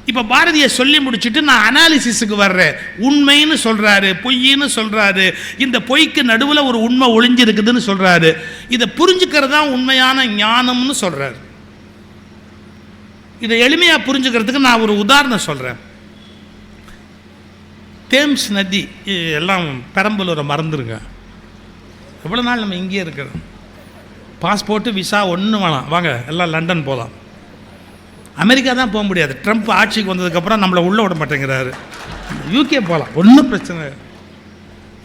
இப்ப பாரதியை சொல்லி முடிச்சுட்டு நான் அனாலிசிஸுக்கு வர்றேன். உண்மைன்னு சொல்றாரு, பொய்ன்னு சொல்றாரு, இந்த பொய்க்கு நடுவில் ஒரு உண்மை ஒளிஞ்சிருக்குதுன்னு சொல்றாரு. இதை புரிஞ்சுக்கிறதா உண்மையான ஞானம்னு சொல்றாரு. இதை எளிமையா புரிஞ்சுக்கிறதுக்கு நான் ஒரு உதாரணம் சொல்றேன். தேம்ஸ் நதி, எல்லாம் பெரம்பலூரை மறந்துருங்க. எவ்வளோ நாள் நம்ம இங்கே இருக்கிறோம்? பாஸ்போர்ட்டு விசா ஒன்றும் வேணாம், வாங்க எல்லாம் லண்டன் போகலாம். அமெரிக்கா தான் போக முடியாது, ட்ரம்ப் ஆட்சிக்கு வந்ததுக்கப்புறம் நம்மளை உள்ளே விட மாட்டேங்கிறாரு. யூகே போகலாம், ஒன்றும் பிரச்சனை.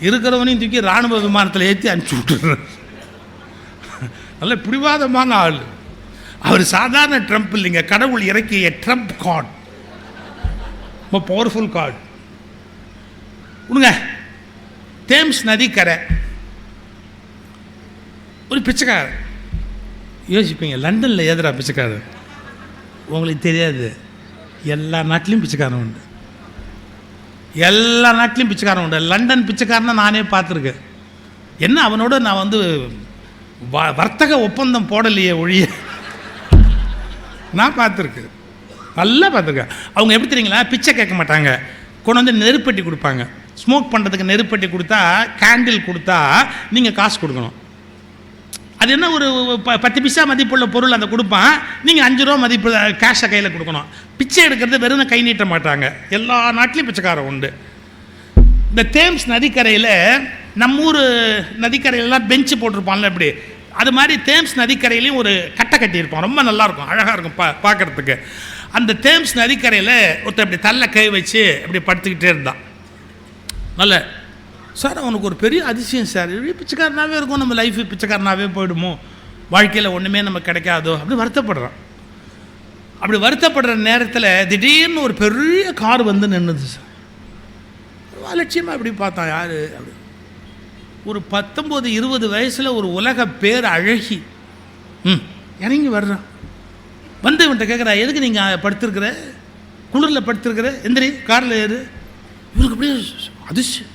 இருக்கிறவனையும் தூக்கி இராணுவ விமானத்தில் ஏற்றி அனுப்பிச்சி விட்டுறாரு. நல்ல பிடிவாதமான ஆள் அவர். சாதாரண ட்ரம்ப் இல்லைங்க, கடவுள் இறக்கிய ட்ரம்ப் கார்டு, ரொம்ப பவர்ஃபுல் கார்டு. விடுங்க. தேம்ஸ் நதிக்கரை ஒரு பிச்சைக்காரர். யோசிப்பீங்க, லண்டனில் ஏதுரா பிச்சைக்காரர்? உங்களுக்கு தெரியாது, எல்லா நாட்டிலையும் பிச்சைக்காரன் உண்டு. எல்லா நாட்டிலையும் பிச்சைக்காரன் உண்டு. லண்டன் பிச்சைக்காரனை நானே பார்த்துருக்கேன். என்ன அவனோட நான் வர்த்தக ஒப்பந்தம் போடலையே ஒழிய நான் பார்த்துருக்கேன், நல்லா பார்த்துருக்கேன். அவங்க எப்படி தெரியுங்களா? பிச்சை கேட்க மாட்டாங்க, கொண்டு நெருப்பட்டி கொடுப்பாங்க. ஸ்மோக் பண்ணுறதுக்கு நெருப்பட்டி கொடுத்தா, கேண்டில் கொடுத்தா நீங்கள் காசு கொடுக்கணும். அது என்ன ஒரு 10 பைசா மதிப்புள்ள பொருள் அதை கொடுப்பான், நீங்கள் 5 ரூபா மதிப்பு கேஷை கையில் கொடுக்கணும். பிச்சை எடுக்கிறது வெறும் கை நீட்ட மாட்டாங்க. எல்லா நாட்டிலையும் பிச்சைக்காரன் உண்டு. இந்த தேம்ஸ் நதிக்கரையில், நம்ம ஊர் நதிக்கரையிலலாம் பெஞ்சு போட்டிருப்பான்ல, இப்படி அது மாதிரி தேம்ஸ் நதிக்கரையிலையும் ஒரு கட்டை கட்டியிருப்போம், ரொம்ப நல்லாயிருக்கும், அழகாக இருக்கும் பார்க்குறதுக்கு. அந்த தேம்ஸ் நதிக்கரையில் ஒருத்தர் இப்படி தள்ள கை வச்சு இப்படி படுத்துக்கிட்டே இருந்தான். நல்ல சார் அவனுக்கு ஒரு பெரிய அதிசயம் சார், பிச்சைக்காரனாகவே இருக்கும், நம்ம லைஃபு பிச்சைக்காரனாகவே போயிடுமோ, வாழ்க்கையில் ஒன்றுமே நமக்கு கிடைக்காதோ அப்படி வருத்தப்படுறான். அப்படி வருத்தப்படுற நேரத்தில் திடீர்னு ஒரு பெரிய கார் வந்து நின்றுது சார். அலட்சியமாக இப்படி பார்த்தான், யார் அப்படி ஒரு 19-20 வயசில் ஒரு உலக பேர் அழகி இறங்கி வர்றான். வந்து இவன்ட்ட கேட்குறா, எதுக்கு நீங்கள் படுத்துருக்குற, குளிரில் படுத்துருக்குற, எந்திரி காரில் ஏறு. இவருக்கு அப்படியே அதிர்ஷ்டம்,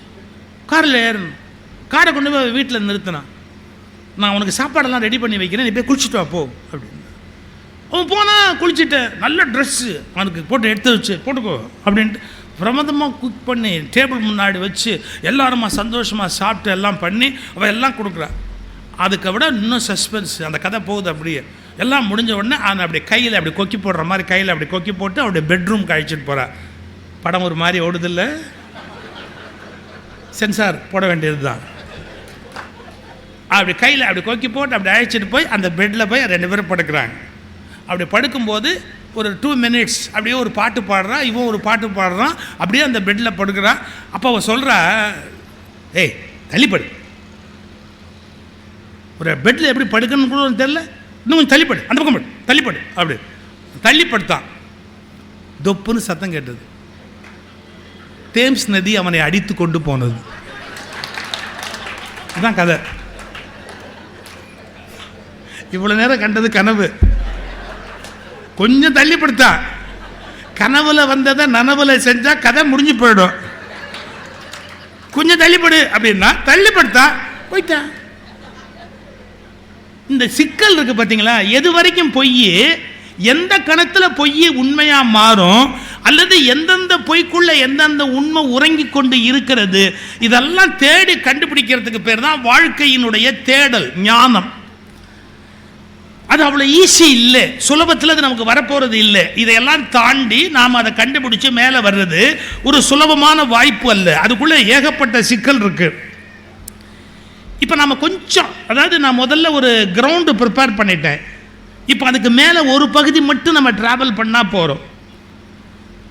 காரில் ஏறணும். காரை கொண்டு போய் வீட்டில் நிறுத்தினான். நான் உனக்கு சாப்பாடெல்லாம் ரெடி பண்ணி வைக்கிறேன், நீ போய் குளிச்சுட்டு வா போ அப்படின்னு. அவன் போனால் குளிச்சுட்டு நல்ல ட்ரெஸ்ஸு அவனுக்கு போட்டு எடுத்து வச்சு போட்டுக்கோ அப்படின்ட்டு பிரமதமாக குக் பண்ணி டேபிள் முன்னாடி வச்சு எல்லாருமா சந்தோஷமாக சாப்பிட்டு எல்லாம் பண்ணி அவள் எல்லாம் கொடுக்குறான். அதுக்கு விட இன்னும் சஸ்பென்ஸ், அந்த கதை போகுது. அப்படியே எல்லாம் முடிஞ்ச உடனே அவன் அப்படி கையில் அப்படி கொக்கி போடுற மாதிரி கையில் அப்படி கொக்கி போட்டு அவருடைய பெட்ரூம் கழிச்சிட்டு போகிறான். படம் ஒரு மாதிரி ஓடுதில்லை, சென்சார் போட வேண்டியது தான். அப்படி கையில் அப்படி கொக்கி போட்டு அப்படி அழைச்சிட்டு போய் அந்த பெட்டில் போய் 2 பேரும் படுக்கிறாங்க. அப்படி படுக்கும்போது ஒரு 2 minutes அப்படியே ஒரு பாட்டு பாடுறான், இவன் ஒரு பாட்டு பாடுறான், அப்படியே அந்த பெட்டில் படுக்கிறான். அப்போ அவன் சொல்கிறா, ஏய் தள்ளிப்படு, ஒரு பெட்டில் எப்படி படுக்கணும்னு கூட தெரியல, இன்னும் கொஞ்சம் தள்ளிப்படு, அந்த பக்கம் படு, தள்ளிப்படு. அப்படி தள்ளிப்படுத்தான். தொப்புன்னு சத்தம் கேட்டது. தேம்ஸ் நதி அவனை அடித்து கொண்டு போனது. இதுதான் கதை. இவ்வளோ நேரம் கண்டது கனவு, கொஞ்சம் தள்ளிப்படுத்தா. கனவுல வந்ததை நனவுல செஞ்சா கதை முடிஞ்சு போயிடும். கொஞ்சம் தள்ளிப்படு அப்படின்னா தள்ளிப்படுத்தா போயிட்டா. இந்த சிக்கல் இருக்கு பார்த்தீங்களா, எது வரைக்கும் பொய், எந்த கணத்தில் பொய் உண்மையா மாறும், அல்லது எந்தெந்த பொய்க்குள்ள எந்தெந்த உண்மை உறங்கி கொண்டு இருக்கிறது, இதெல்லாம் தேடி கண்டுபிடிக்கிறதுக்கு பேர் தான் வாழ்க்கையினுடைய தேடல், ஞானம். அது அவ்வளோ ஈஸி இல்லை, சுலபத்தில் அது நமக்கு வரப்போகிறது இல்லை. இதையெல்லாம் தாண்டி நாம் அதை கண்டுபிடிச்சி மேலே வர்றது ஒரு சுலபமான வாய்ப்பு அல்ல. அதுக்குள்ளே ஏகப்பட்ட சிக்கல் இருக்குது. இப்போ நம்ம கொஞ்சம், அதாவது நான் முதல்ல ஒரு கிரவுண்டு ப்ரிப்பேர் பண்ணிட்டேன். இப்போ அதுக்கு மேலே ஒரு பகுதி மட்டும் நம்ம ட்ராவல் பண்ணால் போகிறோம்.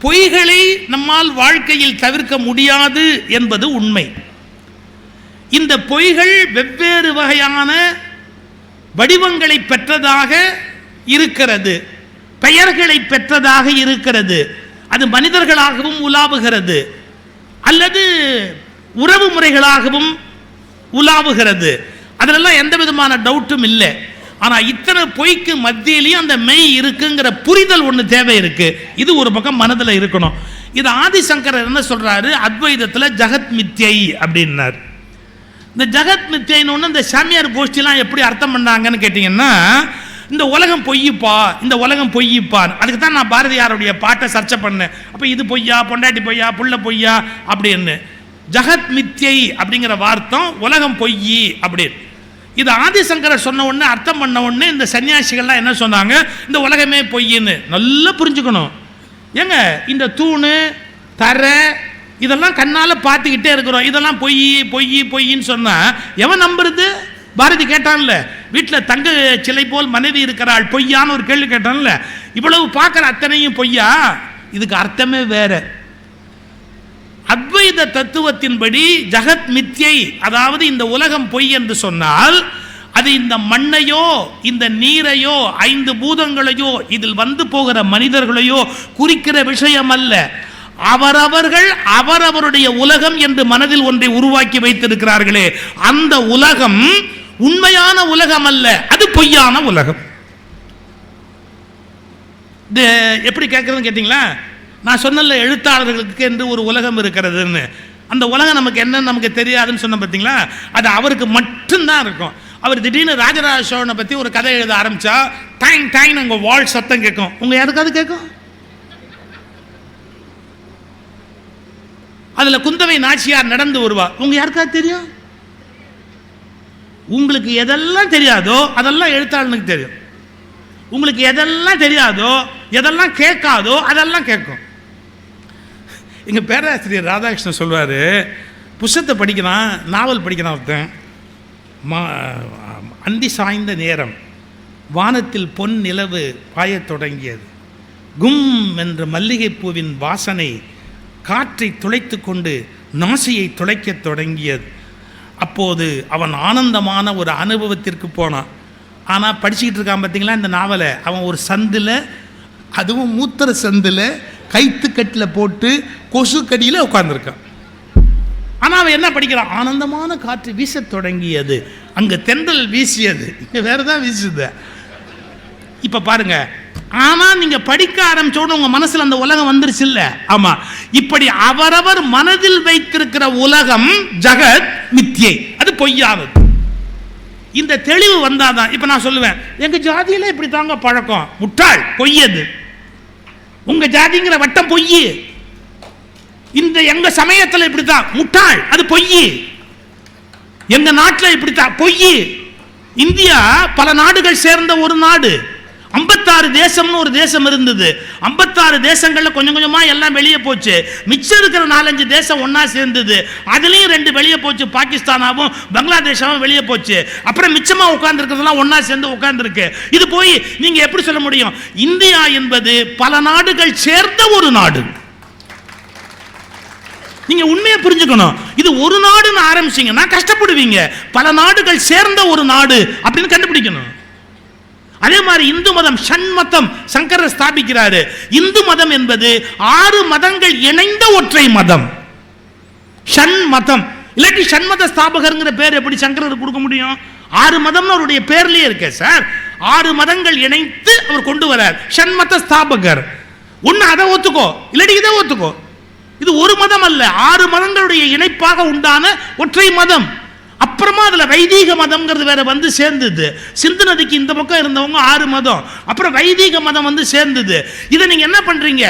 பொய்களை நம்மால் வாழ்க்கையில் தவிர்க்க முடியாது என்பது உண்மை. இந்த பொய்கள் வெவ்வேறு வகையான வடிவங்களை பெற்றதாக இருக்கிறது, பெயர்களை பெற்றதாக இருக்கிறது. அது மனிதர்களாகவும் உலாவுகிறது, அல்லது உறவு முறைகளாகவும் உலாவுகிறது. அதிலெல்லாம் எந்த விதமான டவுட்டும் இல்லை. ஆனால் இத்தனை பொய்க்கு மத்தியிலையும் அந்த மெய் இருக்குங்கிற புரிதல் ஒன்று தேவை இருக்கு. இது ஒரு பக்கம் மனதில் இருக்கணும். இது ஆதிசங்கரர் என்ன சொல்றாரு, அத்வைதத்தில் ஜகத் மித்யை அப்படின்னார். இந்த ஜகத் மித்யைன்னு ஒன்று இந்த சாமியார் கோஷ்டிலாம் எப்படி அர்த்தம் பண்ணாங்கன்னு கேட்டிங்கன்னா, இந்த உலகம் பொய்யுப்பா, இந்த உலகம் பொய்யுப்பான். அதுக்கு தான் நான் பாரதியாருடைய பாட்டை சர்ச்சை பண்ணேன். அப்போ இது பொய்யா, பொண்டாட்டி பொய்யா, புள்ள பொய்யா அப்படின்னு. ஜகத் மித்யை அப்படிங்கிற வார்த்தை உலகம் பொய் அப்படின்னு. இது ஆதிசங்கரர் சொன்ன உடனே, அர்த்தம் பண்ண உடனே இந்த சன்னியாசிகள்லாம் என்ன சொன்னாங்க, இந்த உலகமே பொய்ன்னு. நல்லா புரிஞ்சுக்கணும். ஏங்க இந்த தூணு தரை இதெல்லாம் கண்ணால் பார்த்துக்கிட்டே இருக்கிறோம், இதெல்லாம் பொய் பொய் பொய்ன்னு சொன்னால் எவன் நம்புறது? பாரதி கேட்டான்ல, வீட்டில் தங்க சிலை போல் மனைவி இருக்கிறாள் பொய்யான்னு ஒரு கேள்வி கேட்டான்ல. இவ்வளவு பார்க்குற அத்தனையும் பொய்யா? இதுக்கு அர்த்தமே வேற. அத்வைத தத்துவத்தின்படி ஜகத் மித்யை, அதாவது இந்த உலகம் பொய் என்று சொன்னால் அது இந்த மண்ணையோ இந்த நீரையோ 5 பூதங்களையோ இதில் வந்து போகிற மனிதர்களையோ குறிக்கிற விஷயம் அல்ல. அவரவர்கள் அவரவருடைய உலகம் என்று மனதில் ஒன்றை உருவாக்கி வைத்திருக்கிறார்களே, அந்த உலகம் உண்மையான உலகம் அல்ல, அது பொய்யான உலகம். இது எப்படி கேட்கறதுன்னு கேட்டீங்களா? நான் சொன்னல, எழுத்தாளர்களுக்கு என்று ஒரு உலகம் இருக்கிறதுன்னு. அந்த உலகம் நமக்கு என்னன்னு நமக்கு தெரியாதுன்னு சொன்ன பார்த்தீங்களா, அது அவருக்கு மட்டும்தான் இருக்கும். அவர் திடீர்னு ராஜராஜ சோழனை பற்றி ஒரு கதை எழுத ஆரம்பித்தா டைங் டைங் அங்கே வால் சத்தம் கேட்கும். உங்கள் யாருக்காவது கேட்கும்? அதில் குந்தவை நாச்சியார் நடந்து வருவா, உங்கள் யாருக்காவது தெரியும்? உங்களுக்கு எதெல்லாம் தெரியாதோ அதெல்லாம் எழுத்தாளனுக்கு தெரியும். உங்களுக்கு எதெல்லாம் தெரியாதோ எதெல்லாம் கேட்காதோ அதெல்லாம் கேட்கும். எங்கள் பேராசிரியர் ராதாகிருஷ்ணன் சொல்வார், புஸ்தகத்தை படிக்கிறான், நாவல் படிக்கிறான் ஒருத்தன், அந்தி சாய்ந்த நேரம், வானத்தில் பொன் நிலவு பாயத் தொடங்கியது. கும் என்ற மல்லிகைப்பூவின் வாசனை காற்றை துளைத்து கொண்டு நாசியை துளைக்கத் தொடங்கியது. அப்போது அவன் ஆனந்தமான ஒரு அனுபவத்திற்கு போனான். ஆனால் படிச்சுக்கிட்டு இருக்கான் பார்த்தீங்களா இந்த நாவலை, அவன் ஒரு சந்தில், அதுவும் மூத்திர சந்தில் கைத்துக்கட்டில் போட்டு கொசு கடியில் உட்கார்ந்துருக்கான். ஆனால் அவன் என்ன படிக்கிறான்? ஆனந்தமான காற்று வீசத் தொடங்கியது, அங்கே தென்றல் வீசியது, இங்கே வேறு தான் வீசுது. இப்போ பாருங்க, ஆனால் நீங்கள் படிக்க ஆரம்பிச்சோட உங்கள் மனசில் அந்த உலகம் வந்துருச்சு இல்லை? ஆமாம். இப்படி அவரவர் மனதில் வைத்திருக்கிற உலகம் ஜகத் மித்யை, அது பொய்யானது. இந்த தெளிவு வந்தாதான் இப்போ நான் சொல்லுவேன், எங்கள் ஜாதியில் இப்படி தாங்க பழக்கம், முட்டாள், பொய்யது. உங்கள் ஜாதிங்கிற வட்டம் பொய். இந்த எங்க சமயத்தில் இப்படித்தான், முட்டாள், அது பொய். எங்க நாட்டில் இப்படித்தான், பொய். இந்தியா பல நாடுகள் சேர்ந்த ஒரு நாடு. 56 தேசம்னு ஒரு தேசம் இருந்தது. 56 தேசங்கள்ல கொஞ்சம் கொஞ்சமா எல்லாம் வெளியே போச்சு. மிச்சம் இருக்கிற 4-5 தேசம் ஒன்னா சேர்ந்தது. அதுலயும் 2 வெளியே போச்சு, பாகிஸ்தானாவும் பங்களாதேஷாவும் வெளியே போச்சு. அப்புறம் மிச்சமா உட்கார்ந்து இருக்கிறதெல்லாம் ஒன்னா சேர்ந்து உட்கார்ந்து இருக்கு. இது போய் நீங்க எப்படி சொல்ல முடியும்? இந்தியா என்பது பல நாடுகள் சேர்ந்த ஒரு நாடு. நீங்க உண்மையை புரிஞ்சுக்கணும். இது ஒரு நாடுன்னு ஆரம்பிச்சீங்கன்னா கஷ்டப்படுவீங்க. பல நாடுகள் சேர்ந்த ஒரு நாடு அப்படின்னு கண்டுபிடிக்கணும். அதே மாதிரி இந்து மதம், ஷண்மதம் சங்கரர் ஸ்தாபிக்கிறாரு. இந்து மதம் என்பது 6 மதங்கள் இணைந்த ஒற்றை மதம், ஷண்மதம். இல்லாட்டி ஷண்மத ஸ்தாபகர்ங்கிற பேர் எப்படி சங்கரர் கொடுக்க முடியும்? 6 மதம்னு அவருடைய பேர்லயே இருக்கு சார். 6 மதங்கள் இணைத்து அவர் கொண்டு வரார், ஷண்மத ஸ்தாபகர். ஒன்னு அதை ஒத்துக்கோ, இல்லாட்டி இதை ஒத்துக்கோ. இது ஒரு மதம் அல்ல, 6 மதங்களுடைய இணைப்பாக உண்டான ஒற்றை மதம். அப்புறமா அதுல வைதீக மதம்ங்கிறது வேற வந்து சேர்ந்தது. சிந்து நதிக்கு இந்த பக்கம் இருந்தவங்க 6 மதம், அப்புறம் வைதீக மதம் வந்து சேர்ந்தது. இதை நீங்க என்ன பண்றீங்க?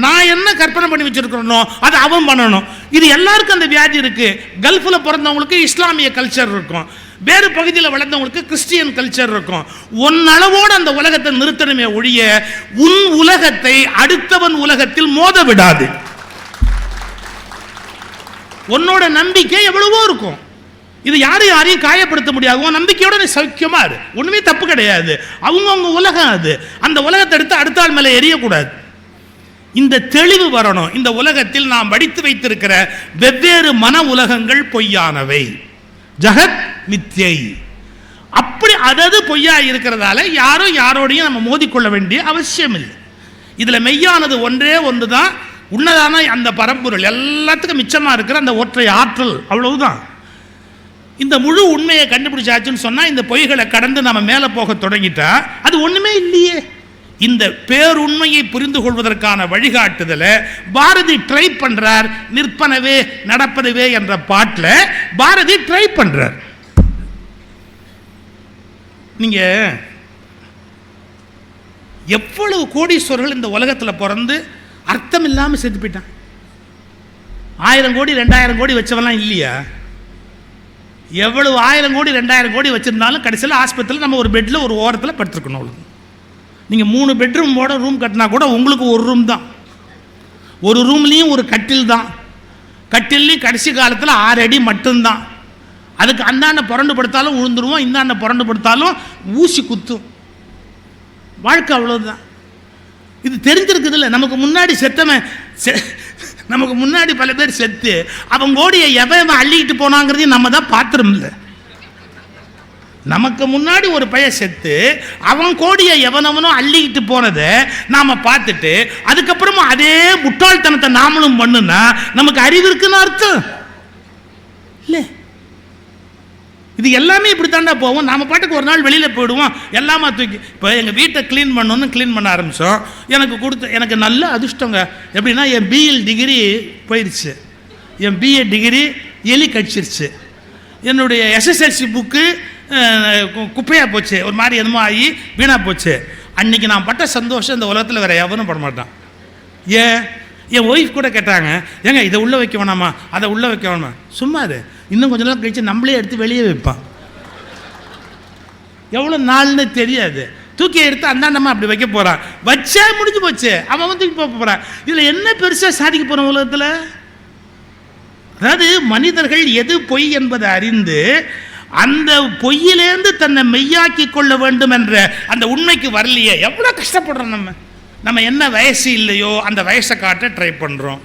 நான் என்ன கற்பனை பண்ணி வச்சிருக்கிறனோ அதை அவன் பண்ணணும். இது எல்லாருக்கும் அந்த வியாதி இருக்கு. கல்ஃப்ல பிறந்தவங்களுக்கு இஸ்லாமிய கல்ச்சர் இருக்கும், வேறு பகுதியில் வளர்ந்தவங்களுக்கு கிறிஸ்டியன் கல்ச்சர் இருக்கும். ஒன்னளவோடு அந்த உலகத்தை நிறுத்தணுமே ஒழிய உன் உலகத்தை அடுத்தவன் உலகத்தில் மோத விடாது. உன்னோட நம்பிக்கை எவ்வளவோ இருக்கும், இது யாரையும் காயப்படுத்த முடியாது. உன் நம்பிக்கையோட நீ சௌக்கியமா இரு, ஒண்ணுமே தப்பு கிடையாது. அவங்கவுங்க உலகம் அது, அந்த உலகத்தை எடுத்து அடுத்த ஆள் மேலே எரியக்கூடாது. இந்த தெளிவு வரணும். இந்த உலகத்தில் நாம் படித்து வைத்திருக்கிற வெவ்வேறு மன உலகங்கள் பொய்யானவை, ஜகத் மித்யை. அப்படி அதது பொய்யா இருக்கிறதால யாரும் யாரோடையும் நம்ம மோதிக்கொள்ள வேண்டிய அவசியம் இல்லை. இதுல மெய்யானது ஒன்றே ஒன்றுதான், உன்னதான அந்த பரம்பொருள், எல்லாத்துக்கும் மிச்சமா இருக்கிற அந்த ஒற்றை ஆற்றல், அவ்வளவுதான். இந்த முழு உண்மையை கண்டுபிடிச்சாச்சுன்னு சொன்னா இந்த பொய்களை கடந்து நம்ம மேலே போக தொடங்கிட்டா அது ஒண்ணுமே இல்லையே. இந்த பேருண்மையை புரிந்து கொள்வதற்கான வழிகாட்டுதலை பாரதி ட்ரை பண்றார். நிற்பனவே நடப்பனவே என்ற பாட்டில் பாரதி ட்ரை பண்றார். நீங்க எவ்வளவு கோடீஸ்வரர்கள் இந்த உலகத்தில் பிறந்து அர்த்தம் இல்லாமல் செத்து போயிட்டான். 1000 கோடி 2000 கோடி வச்சவெல்லாம் இல்லையா? எவ்வளவு 1000 கோடி 2000 கோடி வச்சிருந்தாலும் கடைசியில் ஆஸ்பத்திரியில் நம்ம ஒரு பெட்டில் ஒரு ஓரத்தில் படுத்துருக்கணும். அவ்வளோ. நீங்கள் 3 பெட்ரூமோட ரூம் கட்டினா கூட உங்களுக்கு ஒரு ரூம் தான், ஒரு ரூம்லேயும் ஒரு கட்டில் தான். கட்டில்லையும் கடைசி காலத்தில் 6 அடி மட்டும்தான். அதுக்கு அந்தாண்ட புரண்டு படுத்தாலும் விழுந்துருவோம், இந்தாண்ட புரண்டு படுத்தாலும் ஊசி குத்தும். வாழ்க்கை அவ்வளோதான். இது தெரிஞ்சிருக்குது இல்லை? நமக்கு முன்னாடி செத்தவன், நமக்கு முன்னாடி பல பேர் செத்து அவன் கோடியை எவன் அள்ளிக்கிட்டு போனாங்கிறதையும் நம்ம தான் பாத்திரம் இல்லை. நமக்கு முன்னாடி ஒரு பையன் செத்து அவன் கோடியை எவனவனோ அள்ளிக்கிட்டு போனதை நாம பார்த்துட்டு அதுக்கப்புறமா அதே முட்டாள்தனத்தை நாமளும் பண்ணுனா நமக்கு அறிவு இருக்குன்னு அர்த்தம் இல்லை. இது எல்லாமே இப்படி தாண்டா போவோம். நாம பாட்டுக்கு ஒரு நாள் வெளியில் போயிடுவோம், எல்லாமே தூக்கி. இப்போ எங்கள் வீட்டை க்ளீன் பண்ணணும்னு க்ளீன் பண்ண ஆரம்பித்தோம். எனக்கு நல்ல அதிர்ஷ்டங்க. எப்படின்னா என் பிஎல் டிகிரி போயிடுச்சு, என் பிஏ டிகிரி எலி கடிச்சிருச்சு, என்னுடைய எஸ்எஸ்எல்சி புக்கு குப்பையாக போச்சு, ஒரு மாதிரி என்னமோ ஆகி வீணாக போச்சு. அன்றைக்கி நான் பட்ட சந்தோஷம் இந்த உலகத்தில் வேறு எவனும் பட மாட்டான். என் ஒய்ஃப் கூட கேட்டாங்க, ஏங்க இதை உள்ளே வைக்க வேணாமா, அதை உள்ளே வைக்க வேணாமா. சும்மா அது இன்னும் கொஞ்ச நாள் கழிச்சு நம்மளே எடுத்து வெளியே வைப்பான். எவ்வளோ நாள்னு தெரியாது. தூக்கி எடுத்து அந்தாண்டமா அப்படி வைக்க போகிறான். வச்சா முடிஞ்சு போச்சு, அவன் வந்து போக போகிறான். இதில் என்ன பெருசாக சாதிக்க போகிறோம் உலகத்தில்? அதாவது மனிதர்கள் எது பொய் என்பதை அறிந்து அந்த பொய்யிலேருந்து தன்னை மெய்யாக்கி கொள்ள வேண்டும் என்ற அந்த உண்மைக்கு வரலையே. எவ்வளோ கஷ்டப்படுறோம். நம்ம என்ன வயசு இல்லையோ அந்த வயசை காட்ட ட்ரை பண்ணுறோம்.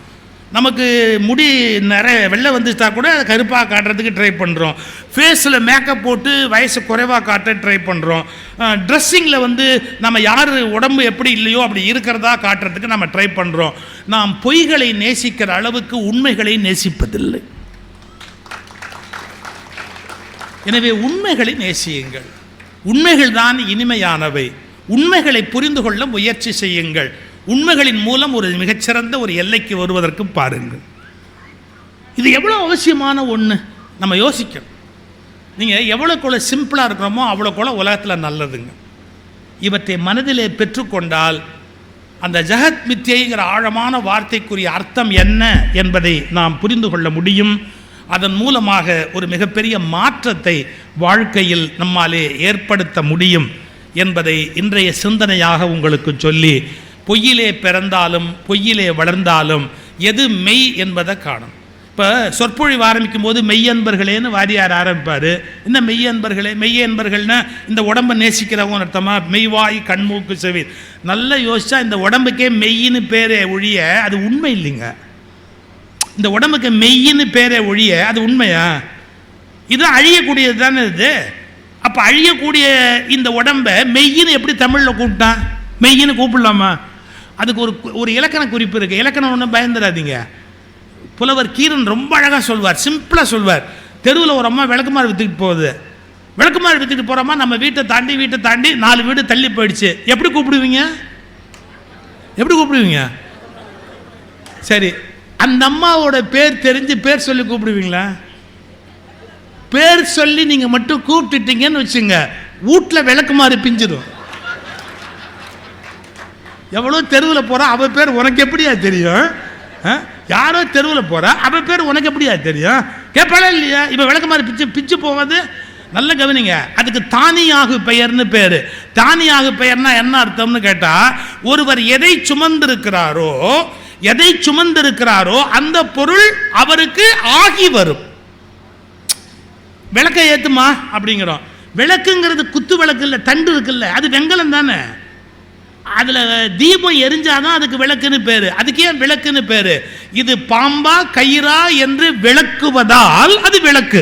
நமக்கு முடி நிறைய வெள்ளை வந்துட்டா கூட கருப்பாக காட்டுறதுக்கு ட்ரை பண்ணுறோம். ஃபேஸில் மேக்கப் போட்டு வயசு குறைவாக காட்ட ட்ரை பண்ணுறோம். ட்ரெஸ்ஸிங்கில் வந்து நம்ம யார் உடம்பு எப்படி இல்லையோ அப்படி இருக்கிறதா காட்டுறதுக்கு நம்ம ட்ரை பண்ணுறோம். நாம் பொய்களை நேசிக்கிற அளவுக்கு உண்மைகளை நேசிப்பதில்லை. எனவே உண்மைகளை நேசியுங்கள். உண்மைகள் தான் இனிமையானவை. உண்மைகளை புரிந்து கொள்ள முயற்சி செய்யுங்கள். உண்மைகளின் மூலம் ஒரு மிகச்சிறந்த ஒரு எல்லைக்கு வருவதற்கு பாருங்கள். இது எவ்வளோ அவசியமான ஒன்று நம்ம யோசிக்கணும். நீங்கள் எவ்வளோக்குள்ள சிம்பிளாக இருக்கிறோமோ அவ்வளோக்குள்ள உலகத்தில் நல்லதுங்க. இவற்றை மனதிலே பெற்றுக்கொண்டால் அந்த ஜெகத் மித்யைங்கிற ஆழமான வார்த்தைக்குரிய அர்த்தம் என்ன என்பதை நாம் புரிந்து கொள்ள முடியும். அதன் மூலமாக ஒரு மிகப்பெரிய மாற்றத்தை வாழ்க்கையில் நம்மாலே ஏற்படுத்த முடியும் என்பதை இன்றைய சிந்தனையாக உங்களுக்கு சொல்லி, பொய்யிலே பிறந்தாலும் பொய்யிலே வளர்ந்தாலும் எது மெய் என்பதை காணும். இப்போ சொற்பொழிவு ஆரம்பிக்கும் போது மெய்யன்பர்களேன்னு வாரியார் ஆரம்பிப்பார். என்ன மெய்யன்பர்களே? மெய்யன்பர்கள்னா இந்த உடம்பை நேசிக்கிறவங்க அர்த்தமா? மெய்வாய் கண்மூக்கு செவி. நல்லா யோசிச்சா இந்த உடம்புக்கே மெய்யின்னு பேரே ஒழிய அது உண்மை இல்லைங்க. இந்த உடம்புக்கு மெய்யின்னு பேரே ஒழிய அது உண்மையா? இது அழியக்கூடியது தானே இது. அப்போ அழியக்கூடிய இந்த உடம்பை மெய்யின்னு எப்படி தமிழில் கூப்பிட்டான்? மெய்யின்னு கூப்பிடலாமா? அதுக்கு ஒரு இலக்கண குறிப்பு இருக்குது. இலக்கணம் ஒன்றும் பயந்துடாதீங்க. புலவர் கீரன் ரொம்ப அழகாக சொல்வார், சிம்பிளாக சொல்வார். தெருவில் ஒரு அம்மா விளக்குமாறு விற்றுக்கிட்டு போகுது. விளக்குமாறு விற்றுக்கிட்டு போகிறோமா, நம்ம வீட்டை தாண்டி 4 வீடு தள்ளி போயிடுச்சு. எப்படி கூப்பிடுவீங்க? எப்படி கூப்பிடுவீங்க? சரி, அந்த அம்மாவோட பேர் தெரிஞ்சு பேர் சொல்லி கூப்பிடுவீங்களா? பேர் சொல்லி நீங்கள் மட்டும் கூப்பிட்டுட்டீங்கன்னு வச்சுங்க, வீட்டில் விளக்குமாறு பிஞ்சிடும். எவ்வளோ தெருவில் போகிறா அவள் பேர் உனக்கு எப்படியா தெரியும்? யாரோ தெருவில் போகிறா அவள் பேர் உனக்கு எப்படியா தெரியும்? கேட்பாளா இல்லையா? இப்போ விளக்குமாறு பிச்சு போவது நல்ல கவனிங்க. அதுக்கு தானியாகு பெயர்னு பேர். தானியாகு பெயர்னா என்ன அர்த்தம்னு கேட்டால், ஒருவர் எதை சுமந்திருக்கிறாரோ அந்த பொருள் அவருக்கு ஆகி வரும். விளக்கை ஏத்துமா அப்படிங்கிறோம். விளக்குங்கிறது குத்து விளக்கு இல்லை, தண்டு இருக்குல்ல, அது வெங்கலம் தானே. அதில் தீபம் எரிஞ்சாதான் அதுக்கு விளக்குன்னு பேர். அதுக்கு ஏன் விளக்குன்னு பேர்? இது பாம்பா கயிறா என்று விளக்குவதால் அது விளக்கு.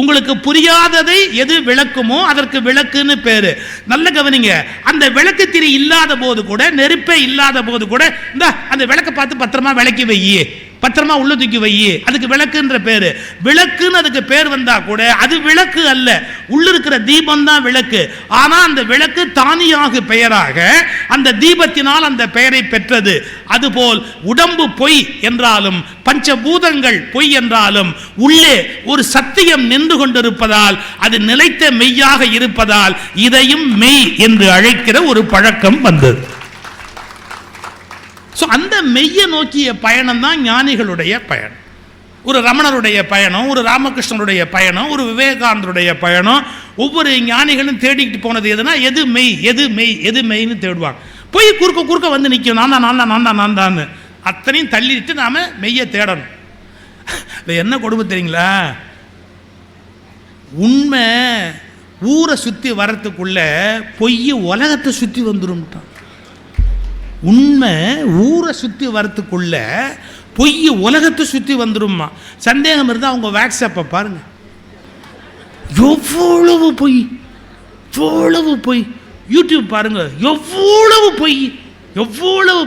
உங்களுக்கு புரியாததை எது விளக்குமோ அதற்கு விளக்குன்னு பேரு. நல்ல கவனிங்க. அந்த விளக்கு திரி இல்லாத போது கூட, நெருப்பே இல்லாத போது கூட, இந்த அந்த விளக்கை பார்த்து பத்திரமா விளக்கி வையே, பத்திரமா உள்ள தூக்கி வையே, அதுக்கு விளக்குன்ற பேரு. விளக்குன்னு அதுக்கு பேர் வந்தா கூட அது விளக்கு அல்ல, உள்ள இருக்கிற தீபம் தான் விளக்கு. ஆனா அந்த விளக்கு தானியாக பெயராக அந்த தீபத்தினால் அந்த பெயரை பெற்றது. அதுபோல் உடம்பு பொய் என்றாலும் பஞ்சபூதங்கள் பொய் என்றாலும் உள்ளே ஒரு சத்தியம் நின்று கொண்டிருப்பதால், அது நிலைத்த மெய்யாக இருப்பதால் இதையும் மெய் என்று அழைக்கிற ஒரு பழக்கம் வந்தது. அந்த மெய்யை நோக்கிய பயணம் தான் ஞானிகளுடைய பயணம். ஒரு ரமணருடைய பயணம், ஒரு ராமகிருஷ்ணனுடைய பயணம், ஒரு விவேகானந்தருடைய பயணம். ஒவ்வொரு ஞானிகளும் தேடிக்கிட்டு போனது எதுனா, எது மெய் எது மெய் எது மெய்ன்னு தேடுவாங்க. போய் குறுக்க வந்து நிற்கும், நான் தான் அத்தனையும் தள்ளிட்டு நாம மெய்யை தேடணும். என்ன கொடுமை தெரியுங்களா? உண்மை ஊரை சுற்றி வரத்துக்குள்ள பொய் உலகத்தை சுற்றி வந்துடும். உண்மை ஊரை சுற்றி வரத்துக்குள்ள பொய் உலகத்தை சுற்றி வந்துடும்மா. சந்தேகம் இருந்தால் அவங்க வாட்ஸ்அப்பை பாருங்க, எவ்வளவு பொய் எவ்வளவு பொய். யூடியூப் பாருங்க, எவ்வளவு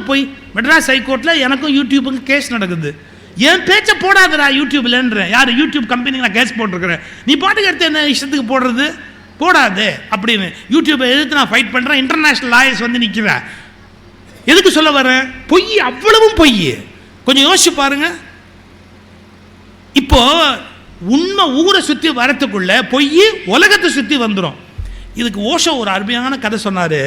பொய். மெட்ராஸ் ஹைகோர்ட்டில் எனக்கும் யூடியூப்புக்கு கேஸ் நடக்குது. என் பேச்சை போடாதடா யூடியூப்லன்ற. யார்? யூடியூப் கம்பெனிக்கு நான் கேஸ் போட்டிருக்கிறேன். நீ பாட்டுக்கு எடுத்து என்ன இஷ்டத்துக்கு போடுறது, போடாது அப்படின்னு யூடியூப்பை எதிர்த்து நான் ஃபைட் பண்ணுறேன். இன்டர்நேஷ்னல் லாயர்ஸ் வந்து நிற்கிறேன். எதுக்கு சொல்ல வரேன்? பொய், அவ்வளவும் பொய். கொஞ்சம் யோசிச்சு பாருங்க. இப்போ உண்மை ஊரை சுற்றி வரத்துக்குள்ள பொய் உலகத்தை சுற்றி வந்துடும். இதுக்கு ஓஷோ ஒரு அருமையான கதை சொன்னார்.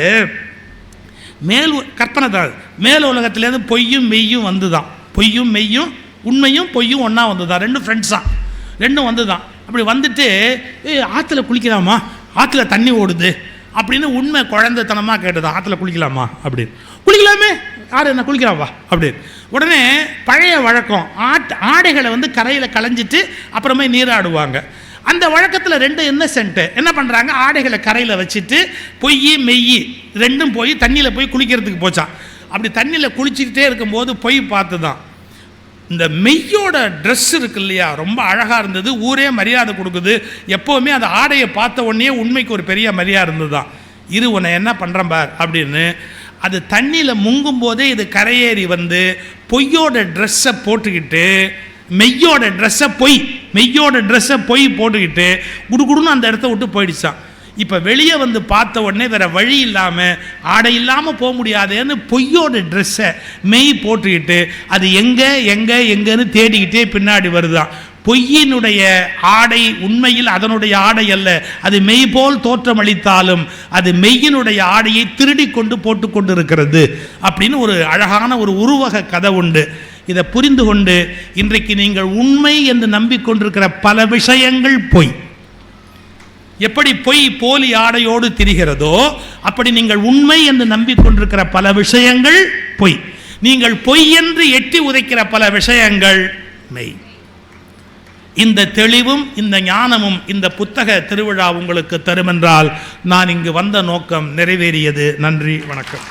கற்பனை தான். மேல் உலகத்துலேருந்து பொய்யும் மெய்யும் வந்துதான். பொய்யும் மெய்யும், உண்மையும் பொய்யும் ஒன்றா வந்துதான். ரெண்டும் ஃப்ரெண்ட்ஸ் தான், ரெண்டும் வந்துதான். அப்படி வந்துட்டு ஆற்றுல குளிக்கலாமா, ஆற்றுல தண்ணி ஓடுது அப்படின்னு உண்மை குழந்தைத்தனமாக கேட்டுதான். ஆற்றுல குளிக்கலாமா அப்படின்னு. குளிக்கலாமே, யார் என்ன குளிக்கலாமா அப்படின்னு. உடனே பழைய வழக்கம், ஆடைகளை வந்து கரையில் களைஞ்சிட்டு அப்புறமே நீராடுவாங்க. அந்த வழக்கத்தில் ரெண்டு இன்னசென்ட் என்ன பண்ணுறாங்க, ஆடைகளை கரையில் வச்சுட்டு பொய் மெய் ரெண்டும் போய் தண்ணியில் போய் குளிக்கிறதுக்கு போச்சான். அப்படி தண்ணியில் குளிச்சுக்கிட்டே இருக்கும்போது பொய் பார்த்து தான் இந்த மெய்யோட ட்ரெஸ் இருக்கு இல்லையா, ரொம்ப அழகாக இருந்தது, ஊரே மரியாதை கொடுக்குது. எப்போவுமே அந்த ஆடையை பார்த்த உடனே உண்மைக்கு ஒரு பெரிய மரியாதை இருந்தது தான். இது உன்னை என்ன பண்ணுறேன் பார் அப்படின்னு அது தண்ணியில் முங்கும் போதே இது கரையேறி வந்து பொய்யோட ட்ரெஸ்ஸை போட்டுக்கிட்டு மெய்யோட ட்ரெஸ்ஸை பொய் போட்டுக்கிட்டு குடுகுடுன்னு அந்த இடத்த விட்டு போயிடுச்சான். இப்போ வெளியே வந்து பார்த்த உடனே வேற வழி இல்லாமல் ஆடை இல்லாமல் போக முடியாதுன்னு பொய்யோட ட்ரெஸ்ஸை மெய் போட்டுக்கிட்டு அது எங்கன்னு தேடிக்கிட்டே பின்னாடி வருதான். பொய்யினுடைய ஆடை உண்மையில் அதனுடைய ஆடை அல்ல, அது மெய் போல் தோற்றமளித்தாலும் அது மெய்யினுடைய ஆடையை திருடி கொண்டு போட்டு கொண்டு இருக்கிறது அப்படின்னு ஒரு அழகான ஒரு உருவக கதை உண்டு. இதை புரிந்து கொண்டு இன்றைக்கு நீங்கள் உண்மை என்று நம்பிக்கொண்டிருக்கிற பல விஷயங்கள் பொய். எப்படி பொய் போலி ஆடையோடு திரிகிறதோ அப்படி நீங்கள் உண்மை என்று நம்பிக்கொண்டிருக்கிற பல விஷயங்கள் பொய். நீங்கள் பொய் என்று எட்டி உதைக்கிற பல விஷயங்கள் மெய். இந்த தெளிவும் இந்த ஞானமும் இந்த புத்தக திருவிழா உங்களுக்கு தருமென்றால் நான் இங்கு வந்த நோக்கம் நிறைவேறியது. நன்றி, வணக்கம்.